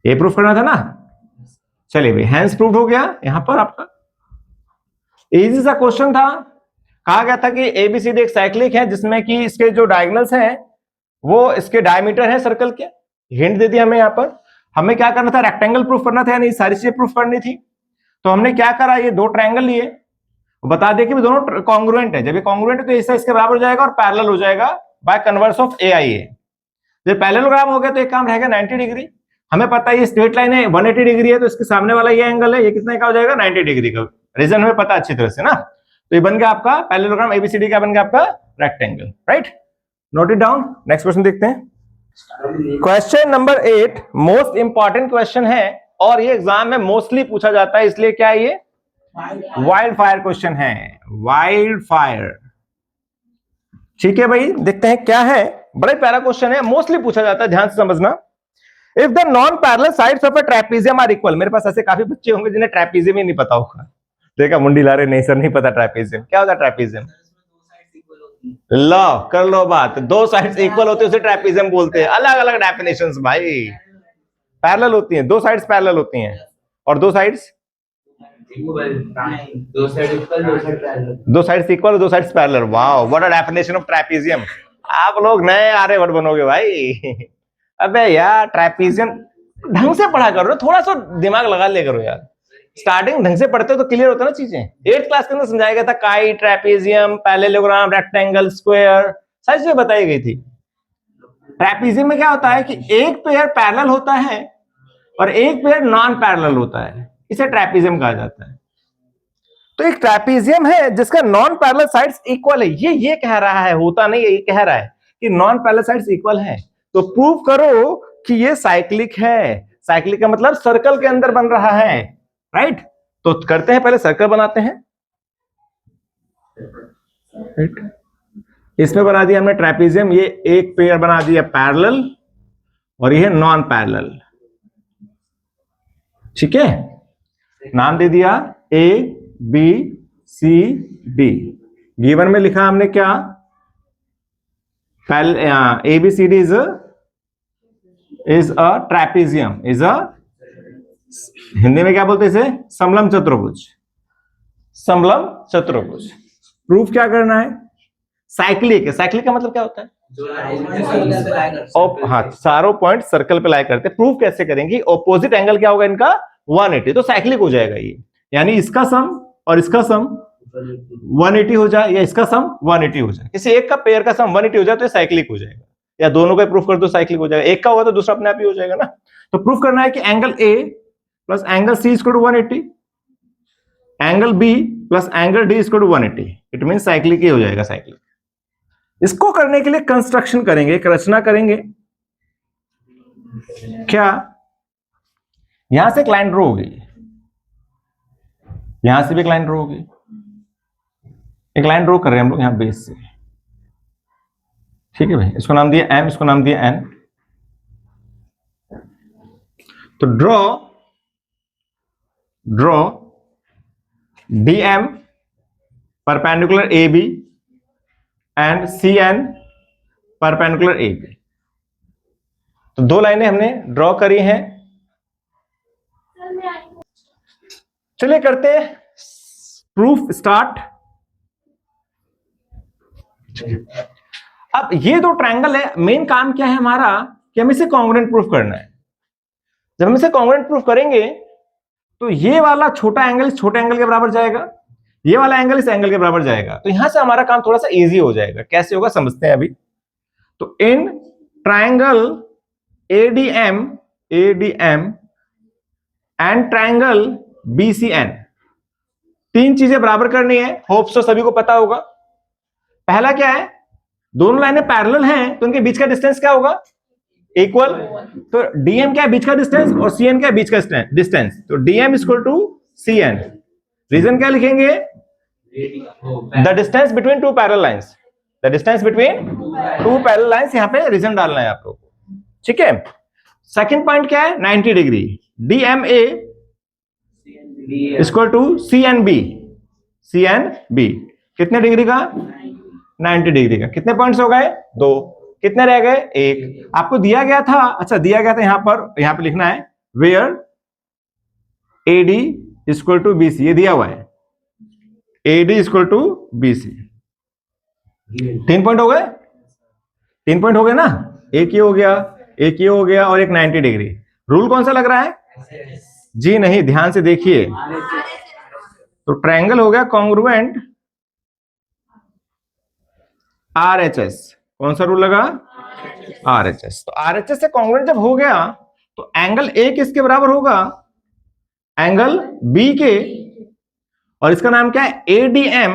ये प्रूफ करना था ना। चलिए भाई, हैंस प्रूफ हो गया। यहां पर आपका इजी सा क्वेश्चन था। कहा गया था कि ABCD एक साइक्लिक है जिसमें कि इसके जो डायगोनल्स हैं वो इसके डायमीटर है सर्कल के। हिंट दे दिया हमें। यहां पर हमें क्या करना था, रेक्टेंगल प्रूफ करना था, यानी सारी चीजें प्रूफ करनी थी। तो हमने क्या करा, ये दो ट्रायंगल लिए, बता दिया कि दोनों कॉन्ग्रुएंट है। जब ये कॉन्ग्रुएंट है तो इसका इसके बराबर हो जाएगा और पैरेलल हो जाएगा बाय कन्वर्स ऑफ AIA। जब पैरेललोग्राम हो गया तो एक काम रहेगा 90 डिग्री। हमें पता है ये स्ट्रेट लाइन है, 180 डिग्री है, तो इसके सामने वाला ये एंगल है, ये कितने का हो जाएगा, 90 डिग्री का। रीजन हमें पता अच्छी तरह से ना। तो ये बन गया आपका पैरेललोग्राम ABCD, क्या बन गया आपका, rectangle, right. Note it down. Next question देखते हैं। Question number 8 most important question है और ये एग्जाम में मोस्टली पूछा जाता है, इसलिए क्या है, ये वाइल्ड फायर क्वेश्चन है, वाइल्ड फायर। ठीक है भाई, देखते हैं क्या है। बड़ा प्यारा क्वेश्चन है, मोस्टली पूछा जाता है, ध्यान से समझना। If the non parallel sides of a trapezium are equal. मेरे पास ऐसे काफी बच्चे होंगे जिन्हें ट्रेपेजियम ही नहीं पता होगा। देखा, मुंडी ला रहे, नहीं सर नहीं पता ट्रेपेजियम क्या होता है। ट्रेपेजियम लो कर लो बात, दो साइड्स इक्वल होते हैं उसे ट्रेपेजियम बोलते हैं। अलग अलग डेफिनेशंस भाई, पैरेलल होती हैं, दो साइड्स पैरेलल होती हैं, और दो साइड्स इक्वल, दो साइड इक्वल, दो साइड पैरेलल। दो साइड्स इक्वल, दो sides parallel. Wow, what a definition of trapezium. आप लोग नए आर्यभट्ट बनोगे भाई। अबे यार ट्रेपेजियम ढंग से पढ़ा करो, थोड़ा सा दिमाग लगा लिया करो यार। स्टार्टिंग ढंग से पढ़ते हो तो क्लियर होता है ना चीजें। 8th क्लास के अंदर समझाया गया था काई, ट्रेपेजियम, पैरेललोग्राम, रेक्टेंगल, स्क्वायर, सारी चीजें बताई गई थी। ट्रेपेजियम में क्या होता है कि एक पेयर पैरेलल होता है और एक पेयर नॉन पैरेलल होता है, इसे ट्रेपेजियम कहा जाता है। तो एक ट्रेपेजियम है जिसका नॉन पैरेलल साइड्स इक्वल है, ये कह रहा है, होता नहीं है, ये कह रहा है कि नॉन पैरेलल साइड्स इक्वल है। तो प्रूव करो कि ये साइक्लिक है। साइक्लिक का मतलब सर्कल के अंदर बन रहा है, राइट। तो करते हैं, पहले सर्कल बनाते हैं। इसमें बना दिया हमने ट्रेपेजियम, ये एक पेयर बना दिया पैरेलल और ये नॉन पैरेलल, ठीक है। नाम दे दिया A B C D. Given में लिखा हमने क्या, A B C D is a trapezium, is a, Hindi में क्या बोलते हैं इसे, समलम चतुर्भुज। समलम चतुर्भुज। प्रूफ क्या करना है, साइक्लिक है। साइक्लिक का मतलब क्या होता है, हाँ, चारों पॉइंट सर्कल पे लाई करते हैं। प्रूफ कैसे करेंगे, ऑपोजिट एंगल क्या होगा इनका 180, तो साइक्लिक हो जाएगा ये। यानी इसका सम और इसका सम 180 हो जाए, या इसका सम 180 हो जाए, किसी एक का पेयर का सम 180 हो जाए तो ये साइक्लिक हो जाएगा। या दोनों का प्रूफ कर दो साइक्लिक हो जाएगा, एक का होगा तो दूसरा अपने आप ही हो जाएगा ना। तो प्रूफ करना है कि angle A plus angle C equal to 180, angle B plus angle D equal to 180, it mean cyclic ही हो जाएगा, साइक्लिक। इसको करने के लिए कंस्ट्रक्शन करेंगे, एक रचना करेंगे। क्या, यहां से एक लाइन ड्रॉ होगी, यहां से भी एक लाइन ड्रॉ होगी, एक लाइन ड्रॉ कर रहे हैं हम लोग यहां बेस से, ठीक है भाई। इसको नाम दिया एम, इसको नाम दिया एन। तो draw D M perpendicular A B and C N perpendicular A B. तो दो लाइनें हमने ड्रॉ करी हैं। चलिए करते हैं प्रूफ स्टार्ट। अब ये दो ट्रायंगल है, मेन काम क्या है हमारा कि हम इसे कॉन्ग्रुएंट प्रूफ करना है। जब हम इसे कॉन्ग्रुएंट प्रूफ करेंगे तो ये वाला छोटा एंगल इस छोटे एंगल के बराबर जाएगा, ये वाला एंगल इस एंगल के बराबर जाएगा। तो यहां से हमारा काम थोड़ा सा इजी हो जाएगा। कैसे होगा समझते हैं अभी। तो in triangle ADM and triangle BCN, तीन चीजें बराबर करनी है। होप्स तो सभी को पता होगा। पहला क्या है, दोनों लाइनें पैरेलल हैं तो उनके बीच का डिस्टेंस क्या होगा, इक्वल। तो डीएम क्या है, बीच का डिस्टेंस, और सीएन क्या है, बीच का डिस्टेंस। तो DM equal to CN. Reason क्या लिखेंगे, the distance between two parallel lines, the distance between two parallel lines. यहां पे रीजन डालना है आप लोगों को, ठीक है। सेकंड पॉइंट क्या है, 90 degree. DMA equal to CNB, CNB कितने डिग्री का, 90 डिग्री का। कितने पॉइंट्स हो गए, दो। कितने रह गए, एक। आपको दिया गया था, अच्छा दिया गया था यहां पर लिखना है where AD equal to BC, ये दिया हुआ है AD equal to BC. 3 point हो गए, 3 पॉइंट हो गए ना। एक ये हो गया, एक ये हो गया, और एक 90 डिग्री। रूल कौन सा लग रहा है, जी नहीं, ध्यान से देखिए। तो ट्रायंगल हो गया कॉन्ग्रुएंट आरएचएस। कौन सा रूल लगा, आरएचएस। तो आरएचएस से कॉन्ग्रुएंट जब हो गया तो एंगल ए किसके बराबर होगा, एंगल बी के, और इसका नाम क्या है, एडीएम।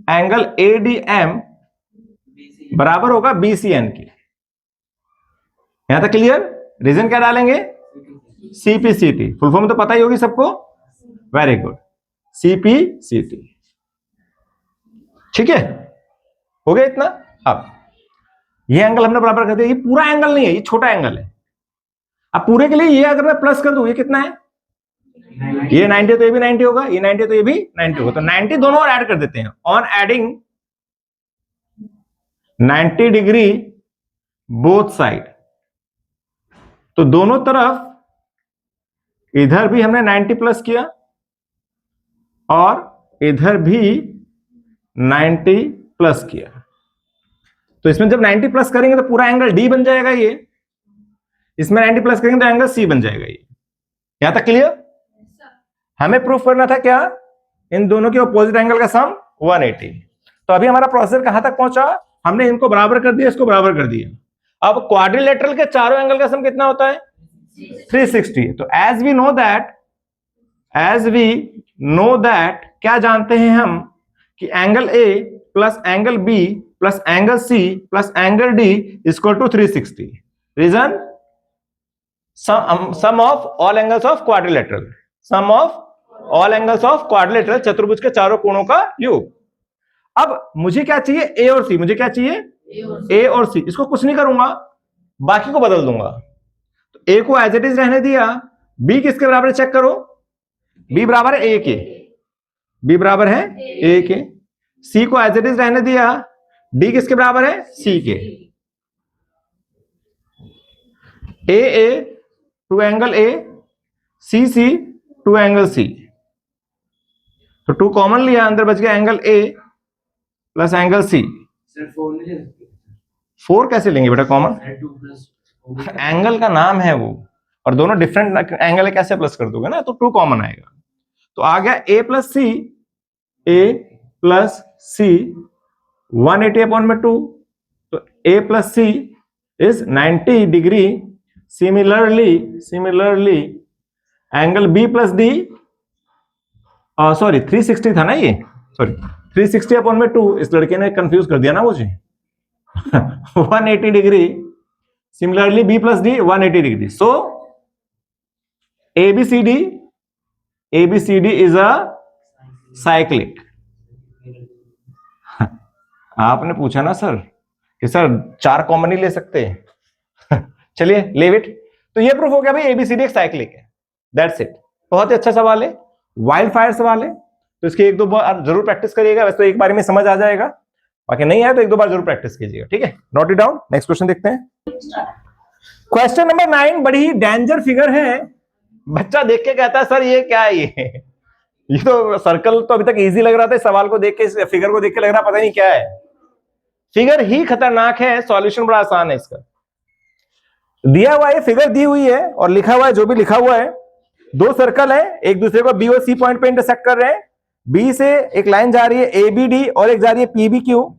एंगल एडीएम बराबर होगा बीसीएन के। यहां तक क्लियर। रीजन क्या डालेंगे, सीपीसीटी। फुल फॉर्म तो पता ही होगी सबको, वेरी गुड, सीपीसीटी, ठीक है। हो गया इतना। अब ये एंगल हमने बराबर कर दिया। ये पूरा एंगल नहीं है, ये छोटा एंगल है। अब पूरे के लिए ये अगर मैं प्लस कर दूं, ये कितना है, ये 90, तो ये भी 90 होगा, ये 90 तो ये भी 90 होगा। तो 90 दोनों और ऐड कर देते हैं। On adding 90 degree both side. तो दोनों तरफ इधर भी हमने 90 प्लस किया और इधर भी 90 प्लस किया। तो इसमें जब 90 प्लस करेंगे तो पूरा एंगल डी बन जाएगा ये, इसमें 90 प्लस करेंगे तो एंगल सी बन जाएगा ये। यहां तक क्लियर? हमें प्रूफ करना था क्या? इन दोनों के ऑपोजिट एंगल का सम 180। तो अभी हमारा प्रोसेसर कहां तक पहुंचा? हमने इनको बराबर कर दिया, इसको बराबर कर दिया। अब क्वाड्रिलेटरल के चारों एंगल का सम कितना होता है? 360। तो एज वी नो दैट क्या जानते हैं हम कि angle A plus angle B plus angle C plus angle D equal to 360। Reason? Sum of all angles of quadrilateral, sum of all angles of quadrilateral, चतुर्भुज के चारों कोणों का योग। अब मुझे क्या चाहिए? ए और सी। मुझे क्या चाहिए? ए और सी। इसको कुछ नहीं करूंगा, बाकी को बदल दूंगा। तो ए को एज इट इज रहने दिया, बी किसके बराबर है चेक करो, बी बराबर है ए के, बी बराबर है ए के। सी को एज इट इज रहने दिया, डी किसके बराबर है? सी के। A two angle A, C two angle C. तो 2 कॉमन लिया, अंदर बच गया angle A plus angle C. Sir 4 नहीं ले सकते? 4 कैसे लेंगे बेटा कॉमन? 2 प्लस एंगल का नाम है वो, और दोनों डिफरेंट एंगल है, कैसे प्लस कर दोगे ना? तो 2 कॉमन आएगा। तो आ गया ए प्लस सी 180/2। तो A plus C is 90 degree. Similarly angle B plus D, sorry 360 था ना ये, सॉरी 360/2। इस लड़के ने कंफ्यूज कर दिया ना मुझे। 180 degree. Similarly B plus D 180 degree. So ABCD is a cyclic. आपने पूछा ना सर कि सर 4 कॉमन ही ले सकते हैं। चलिए लेव इट। तो ये प्रूफ हो गया भाई ABCD एक साइक्लिक है। That's it. बहुत ही अच्छा सवाल है, वाइल्ड फायर सवाल है। तो इसकी 1-2 बार जरूर प्रैक्टिस करिएगा। वैसे तो एक बार में समझ आ जाएगा, बाकी नहीं आया तो 1-2 बार जरूर प्रैक्टिस कीजिएगा। ठीक है, note it down. Next question देखते हैं। क्वेश्चन नंबर 9 बड़ी ही डेंजर फिगर है। बच्चा देख के कहता है सर ये क्या है? ये तो सर्कल तो अभी तक इजी लग रहा था, सवाल को देख के, फिगर को देख के लग रहा पता नहीं क्या है। फिगर ही खतरनाक है, सॉल्यूशन बड़ा आसान है इसका। दिया हुआ है, फिगर दी हुई है और लिखा हुआ है जो भी लिखा हुआ है। 2 सर्कल है, एक दूसरे को बी और सी पॉइंट पे इंटरसेक्ट कर रहे हैं। बी से एक लाइन जा रही है ABD और एक जा रही है PBQ,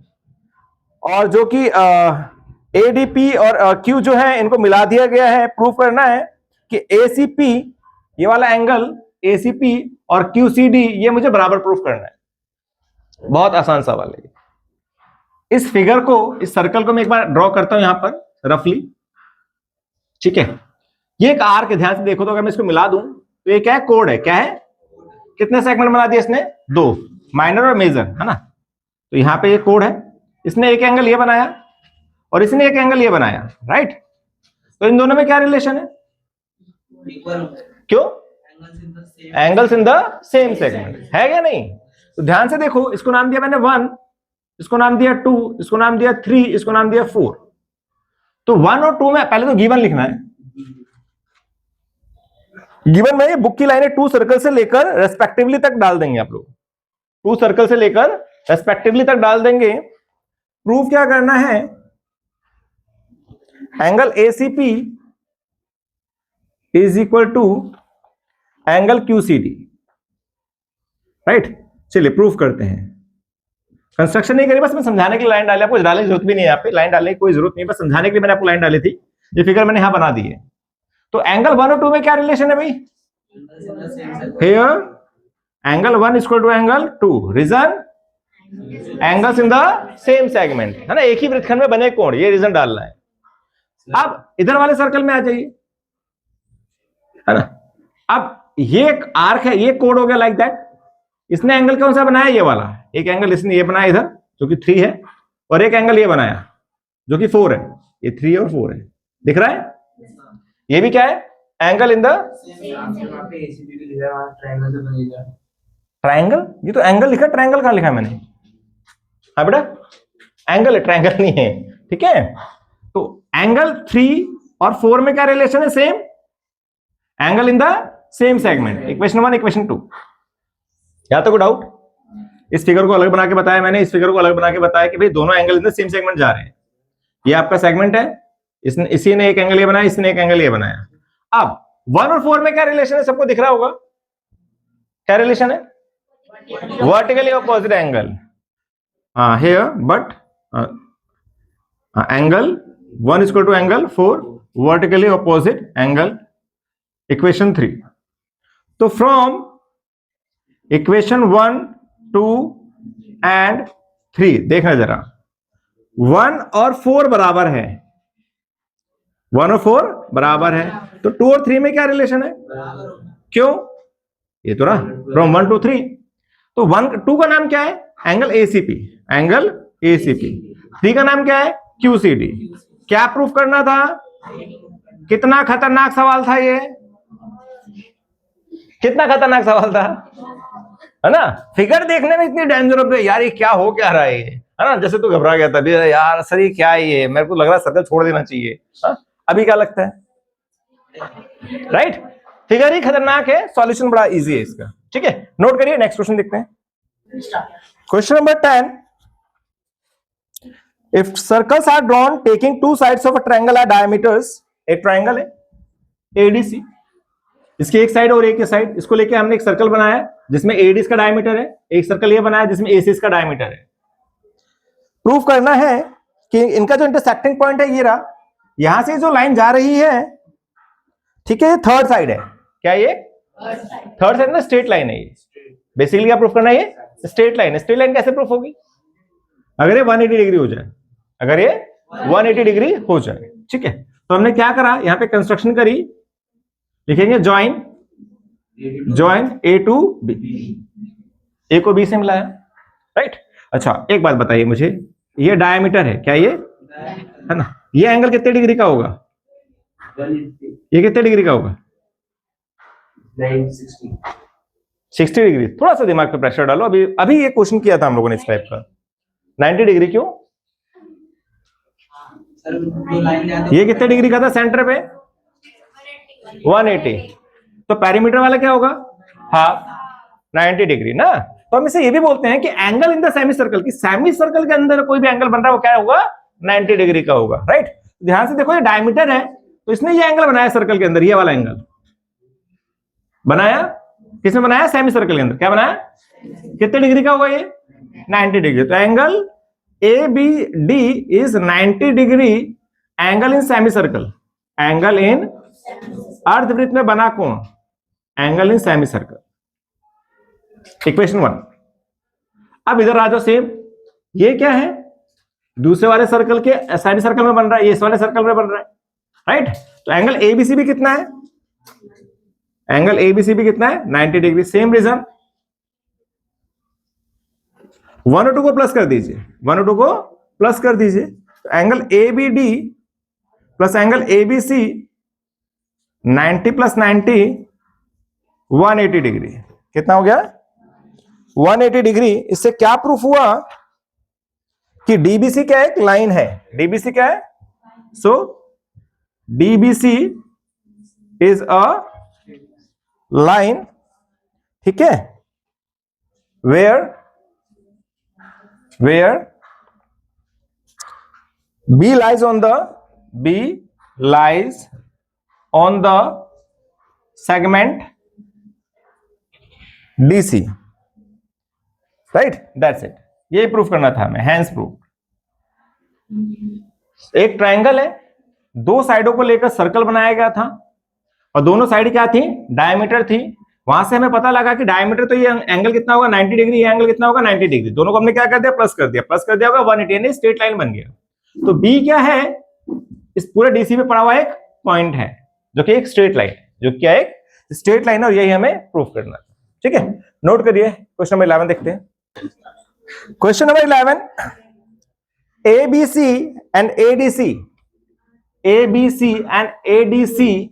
और जो कि ADP और Q जो है इनको मिला दिया गया है। प्रूफ करना है कि ACP ये वाला एंगल ACP और QCD ये मुझे बराबर प्रूफ करना है। बहुत आसान सवाल है। इस फिगर को, इस सर्कल को मैं एक बार ड्रॉ करता हूं यहां पर रफली। ठीक है, ये एक आर्क है, ध्यान से देखो। तो अगर मैं इसको मिला दूं तो ये क्या है? कोड है। क्या है? कितने सेगमेंट बना दिया इसने? 2, माइनर और मेजर, है ना? तो यहां पे ये कोड है। इसने एक एंगल ये बनाया और इसने एक एंगल ये बनाया, राइट? तो इन दोनों में क्या रिलेशन है? क्यों? Angles in the same segment है क्या नहीं? तो ध्यान से देखो, इसको नाम दिया मैंने 1, इसको नाम दिया 2, इसको नाम दिया 3, इसको नाम दिया 4। तो 1 और 2 में पहले तो गिवन लिखना है। गिवन में बुक की लाइनें 2 सर्कल से लेकर रेस्पेक्टिवली तक डाल देंगे आप लोग। 2 सर्कल से लेकर रेस्पेक्टिवली तक डाल देंगे। प्रूफ क्या करना है? Angle ACP is equal to angle QCD, right? चलिए प्रूफ करते हैं। कंस्ट्रक्शन नहीं करी, बस मैं समझाने के लिए लाइन डाली। आपको डालने की जरूरत भी नहीं है, यहाँ पे लाइन डालने की कोई जरूरत नहीं, बस समझाने के लिए मैंने आपको लाइन डाली थी। ये फिगर मैंने यहां बना दी है। तो एंगल 1 और 2 में क्या रिलेशन है भाई? Here angle 1 equal to angle 2। Reason? Angles in the same segment, है ना? एक ही वृत्तखंड में बने कोण, ये रीजन डालना है। अब इधर वाले सर्कल में आ जाइए, है ना? अब ये एक आर्क है, ये कोड हो गया लाइक दैट। इसने एंगल कौन सा बनाया? ये वाला। एक एंगल इसने ये बनाया इधर जो कि 3 है, और एक एंगल ये बनाया जो कि 4 है। ये 3 और 4 है, दिख रहा है? ये भी क्या है? Angle in the triangle. ये तो एंगल लिखा, ट्रायंगल कहां लिखा है मैंने? हाँ बेटा, एंगल है, ट्रायंगल नहीं है, ठीक है। तो एंगल 3 और 4 में क्या रिलेशन है? Same angle in the same segment. Equation 1 equation 2। या तो कोई डाउट? इस फिगर को अलग बना के बताया मैंने, इस फिगर को अलग बना के बताया कि भाई दोनों angle in the same segment जा रहे हैं। ये आपका सेगमेंट है, इसने इसी ने एक एंगल ये बनाया, इसने एक एंगल ये बनाया। अब 1 और 4 में क्या रिलेशन है? सबको दिख रहा होगा क्या रिलेशन है? Vertically opposite angle. हाँ here but angle 1 is equal to angle 4 vertically opposite angle. Equation 3। तो फ्रॉम इक्वेशन 1 2 एंड 3 देखना जरा, 1 और 4 बराबर है, 1 और 4 बराबर है, तो 2 और 3 में क्या रिलेशन है? क्यों? ये तो ना फ्रॉम 1 to 3। तो 2 का नाम क्या है? Angle ACP, angle ACP. 3 का नाम क्या है? क्यूसीडी। क्या प्रूफ करना था? कितना खतरनाक सवाल था ये, कितना खतरनाक सवाल था, है ना। फिगर देखने में इतनी डेंजरस है यार, ये क्या हो क्या रहा है, है ना। जैसे तू घबरा गया था यार, सर ये क्या है, ये मेरे को लग रहा है सर्कल छोड़ देना चाहिए। हा? अभी क्या लगता है? राइट, फिगर ही खतरनाक है, सॉल्यूशन बड़ा इजी है इसका, ठीक है। नोट करिए, नेक्स्ट क्वेश्चन देखते हैं। Question number 10। If circles are drawn taking 2 sides of a triangle are diameters, एक ट्रायंगल है एडीसी, इसकी एक साइड और एक साइड, इसको लेके हमने एक सर्कल बनाया जिसमें एडी इसका डायमीटर है, एक सर्कल ये बनाया जिसमें एसी इसका डायमीटर है। प्रूफ करना है कि इनका जो इंटरसेक्टिंग पॉइंट है ये रहा, यहां से जो लाइन जा रही है, ठीक है, ये थर्ड साइड है। क्या ये थर्ड साइड ना, स्ट्रेट लाइन है ये। बेसिकली क्या प्रूफ करना है? ये स्ट्रेट लाइन है। स्ट्रेट लाइन कैसे प्रूफ होगी? अगर ये 180 डिग्री हो जाए, अगर ये 180 डिग्री हो जाए, ठीक है। तो हमने क्या करा, यहां पे कंस्ट्रक्शन करी, लिखेंगे join, join A to B, A को बी से मिलाया, राइट। अच्छा एक बात बताइए मुझे, ये डायमीटर है, क्या ये है ना, ये एंगल कितने डिग्री का होगा? ये कितने डिग्री का होगा? 60 डिग्री। थोड़ा सा दिमाग पे प्रेशर डालो, अभी अभी ये क्वेश्चन किया था हम लोगों ने इस टाइप का। 90 डिग्री क्यों? ये कितने डिग्री का था सेंटर पे? 180। तो पेरीमीटर वाला क्या होगा? हाफ, 90 डिग्री ना। तो हम इसे ये भी बोलते हैं कि angle in the semi circle, की सेमी सर्कल के अंदर कोई भी एंगल बन रहा है वो क्या होगा? 90 डिग्री का होगा, राइट। ध्यान से देखो, ये डायमीटर है, तो इसने ये एंगल बनाया सर्कल के अंदर, ये वाला एंगल बनाया, किसने बनाया? सेमी सर्कल के अंदर। क्या बनाया? कितने डिग्री का होगा ये? 90 डिग्री। तो angle A B D is 90 degree angle in semicircle, angle in अर्धवृत्त में बना कोण, angle in semicircle. Equation 1। अब इधर आ जाओ, सेम ये क्या है? दूसरे वाले सर्कल के सेमी सर्कल में बन रहा है, ये इस वाले सर्कल में बन रहा है, राइट। तो एंगल एबीसी भी कितना है? एंगल एबीसी भी कितना है? 90 डिग्री। सेम रीजन, 1 और 2 को प्लस कर दीजिए, 1 और 2 को प्लस कर दीजिए, तो angle ABD plus angle ABC 90 plus 90 180 degree. कितना हो गया? 180 डिग्री। इससे क्या प्रूफ हुआ कि डीबीसी क्या है? एक लाइन है। डीबीसी क्या है? सो डीबीसी इज अ लाइन, ठीक है, where B lies on the segment DC, right? That's it. ये प्रूफ करना था हमें, हैंस प्रूफ। एक ट्रायंगल है, दो साइडों को लेकर सर्कल बनाया गया था, और दोनों साइड क्या थी? डायमीटर थी। वहां से हमें पता लगा कि डायमीटर तो ये एंगल कितना होगा? 90 डिग्री। ये एंगल कितना होगा? 90 डिग्री। दोनों को हमने क्या कर दिया? प्लस कर दिया। प्लस कर दिया होगा 180, यानी स्ट्रेट लाइन बन गया। तो बी क्या है? इस पूरे डीसी में पड़ा हुआ एक पॉइंट है, जो कि एक स्ट्रेट लाइन है, जो क्या एक स्ट्रेट लाइन है, और यही हमें प्रूफ करना है, ठीक है। नोट करिए, क्वेश्चन नंबर 11 देखते हैं। Question number 11, ABC and ADC, ABC and ADC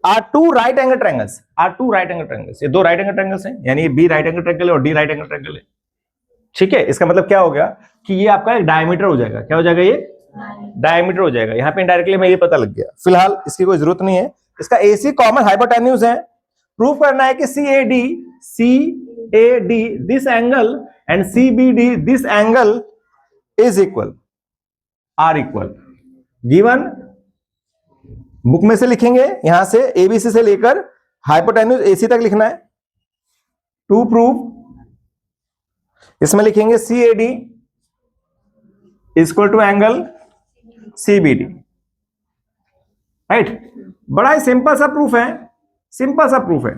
are two right angle triangles, are two right angle triangles. ये दो राइट एंगल ट्रायंगल्स हैं, यानी ये बी राइट एंगल ट्रायंगल है और डी राइट एंगल ट्रायंगल है, ठीक है, इसका मतलब क्या हो गया कि ये आपका एक डायमीटर हो जाएगा। क्या हो जाएगा? ये डायमीटर हो जाएगा। यहाँ पे इनडायरेक्टली मैं ये पता लग गया। फिलहाल इसकी कोई जरूरत नहीं है। इसका AC कॉमन हाइपोटेन्यूज है। प्रूव करना है कि CAD this angle and CBD this angle is equal, are equal. Given book में से लिखेंगे, यहां से ABC से लेकर हाइपोटेन्यूज AC तक लिखना है। टू प्रूव इसमें लिखेंगे CAD equal to angle CBD, right. बड़ा ही सिंपल सा प्रूफ है, सिंपल सा प्रूफ है।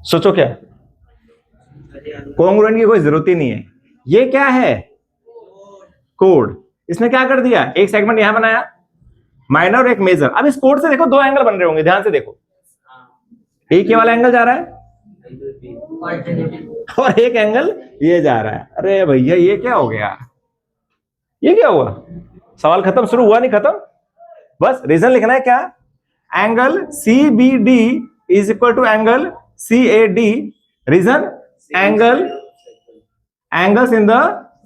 सोचो क्या, कॉन्ग्रुएंट की कोई जरूरत ही नहीं है। ये क्या है? कोड। इसने क्या कर दिया, एक सेगमेंट यहां बनाया, माइनर और एक मेजर। अब इस कोड से देखो दो एंगल बन रहे होंगे, ध्यान से देखो। एक ये वाला एंगल जा रहा है और एक एंगल ये जा रहा है। अरे भैया ये क्या हो गया? ये क्या हुआ? सवाल खत्म, शुरू हुआ नहीं खत्म। बस रीजन लिखना है क्या? Angle CBD is equal to angle CAD। Reason angles in the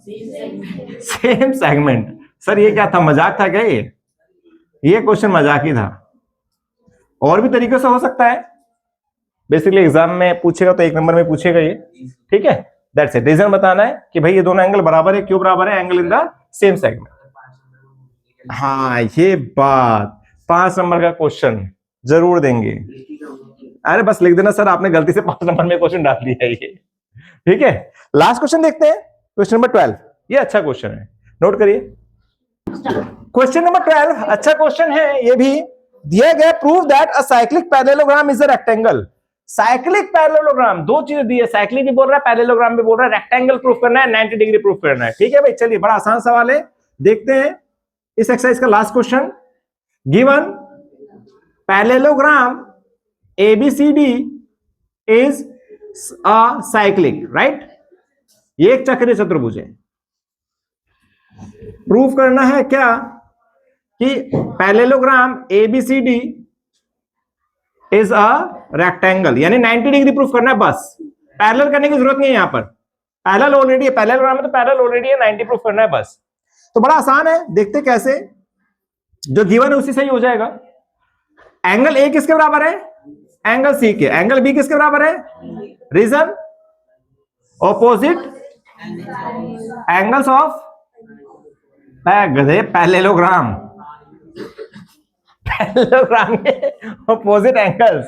same segment. Sir ये क्या था, मजाक था क्या? ये क्वेश्चन मजाक ही था। और भी तरीके से हो सकता है, बेसिकली एग्जाम में पूछेगा तो 1 नंबर में पूछेगा ये, ठीक है। That's it. रीजन बताना है कि भाई ये दोनों एंगल बराबर है। क्यों बराबर है? Angle in the same segment. हाँ ये बात 5 नंबर का क्वेश्चन जरूर देंगे। अरे बस लिख देना सर आपने गलती से 5 नंबर में क्वेश्चन डाल दिया है ये, ठीक है। लास्ट क्वेश्चन देखते हैं, क्वेश्चन नंबर 12। ये अच्छा क्वेश्चन है, नोट करिए। क्वेश्चन नंबर 12 अच्छा क्वेश्चन है। ये भी दिया गया, prove that a cyclic parallelogram is a rectangle. Cyclic parallelogram, दो चीजें दी है, साइक्लिक भी बोल रहा है, पैरेललोग्राम भी बोल रहा है। रेक्टेंगल प्रूफ करना है, 90 डिग्री प्रूफ करना है। ठीक है भाई, चलिए बड़ा आसान सवाल है, देखते हैं इस एक्सरसाइज का last question. Given parallelogram ABCD is a cyclic, right. ये एक चक्रीय चतुर्भुज है। प्रूफ करना है क्या कि parallelogram ABCD is a rectangle, यानी 90 डिग्री प्रूफ करना है। बस पैरेलल करने की जरूरत नहीं है, यहां पर पैरेलल ऑलरेडी है, पैरेललोग्राम में तो पैरेलल ऑलरेडी है, 90 प्रूफ करना है बस। तो बड़ा आसान है, देखते कैसे। जो गिवन है उसी से ही हो जाएगा। एंगल A किसके बराबर है? एंगल C के। एंगल B किसके बराबर है? Reason opposite angles of parallelogram. Parallelogram के ऑपोजिट एंगल्स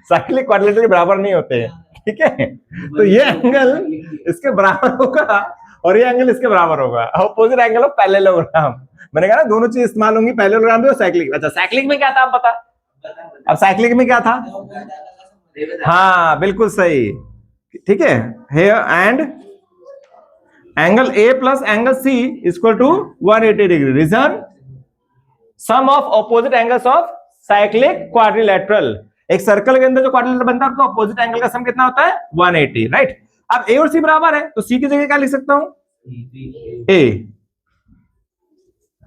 साइक्लिक क्वाड्रिलेटरल के बराबर नहीं होते हैं, ठीक है। तो ये एंगल इसके बराबर होगा और ये एंगल इसके बराबर होगा, ऑपोजिट एंगल ऑफ पैरेललोग्राम। मैंने कहा ना दोनों चीज इस्तेमाल होंगी, पैरेललोग्राम भी और साइक्लिक। अच्छा साइक्लिक में क्या था आप बता, अब साइक्लिक में क्या था? हाँ बिल्कुल सही, ठीक है। Here and angle A plus angle C equal to 180 degree. Reason sum of opposite angles of cyclic quadrilateral. एक सर्कल के अंदर जो क्वाड्रिलेटरल बनता है उसका ऑपोजिट एंगल का सम कितना होता है? 180, राइट। अब A और C बराबर है तो C की जगह क्या लिख सकता हूं?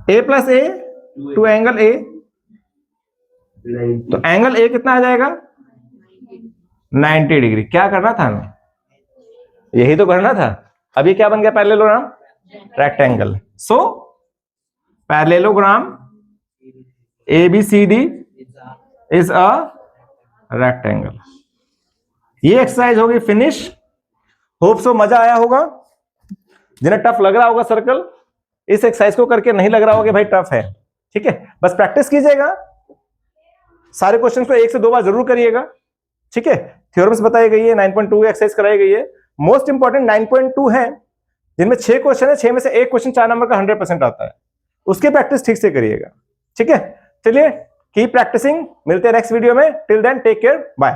A plus A two angle A, तो एंगल A कितना आ जाएगा? 90 डिग्री। क्या करना था हमें? यही तो करना था। अब ये क्या बन गया? Parallelogram rectangle. So parallelogram ABCD is a rectangle. ये एक्सरसाइज होगी फिनिश। होप सो मजा आया होगा। जिन्हें टफ लग रहा होगा सर्कल, इस एक्सरसाइज को करके नहीं लग रहा होगा भाई टफ है, ठीक है। बस प्रैक्टिस कीजिएगा, सारे क्वेश्चंस को 1 से 2 बार जरूर करिएगा, ठीक है। थ्योरम्स बताई गई है, 9.2 एक्सरसाइज कराई गई है। मोस्ट इंपॉर्टेंट 9.2 है, जिनमें 6 क्वेश्चन है, 6 में से 1 क्वेश्चन 4 नंबर का 100% आता है। उसकी प्रैक्टिस ठीक से करिएगा, ठीक है। चलिए कीप प्रैक्टिसिंग, मिलते हैं नेक्स्ट वीडियो में। Till then take care, bye.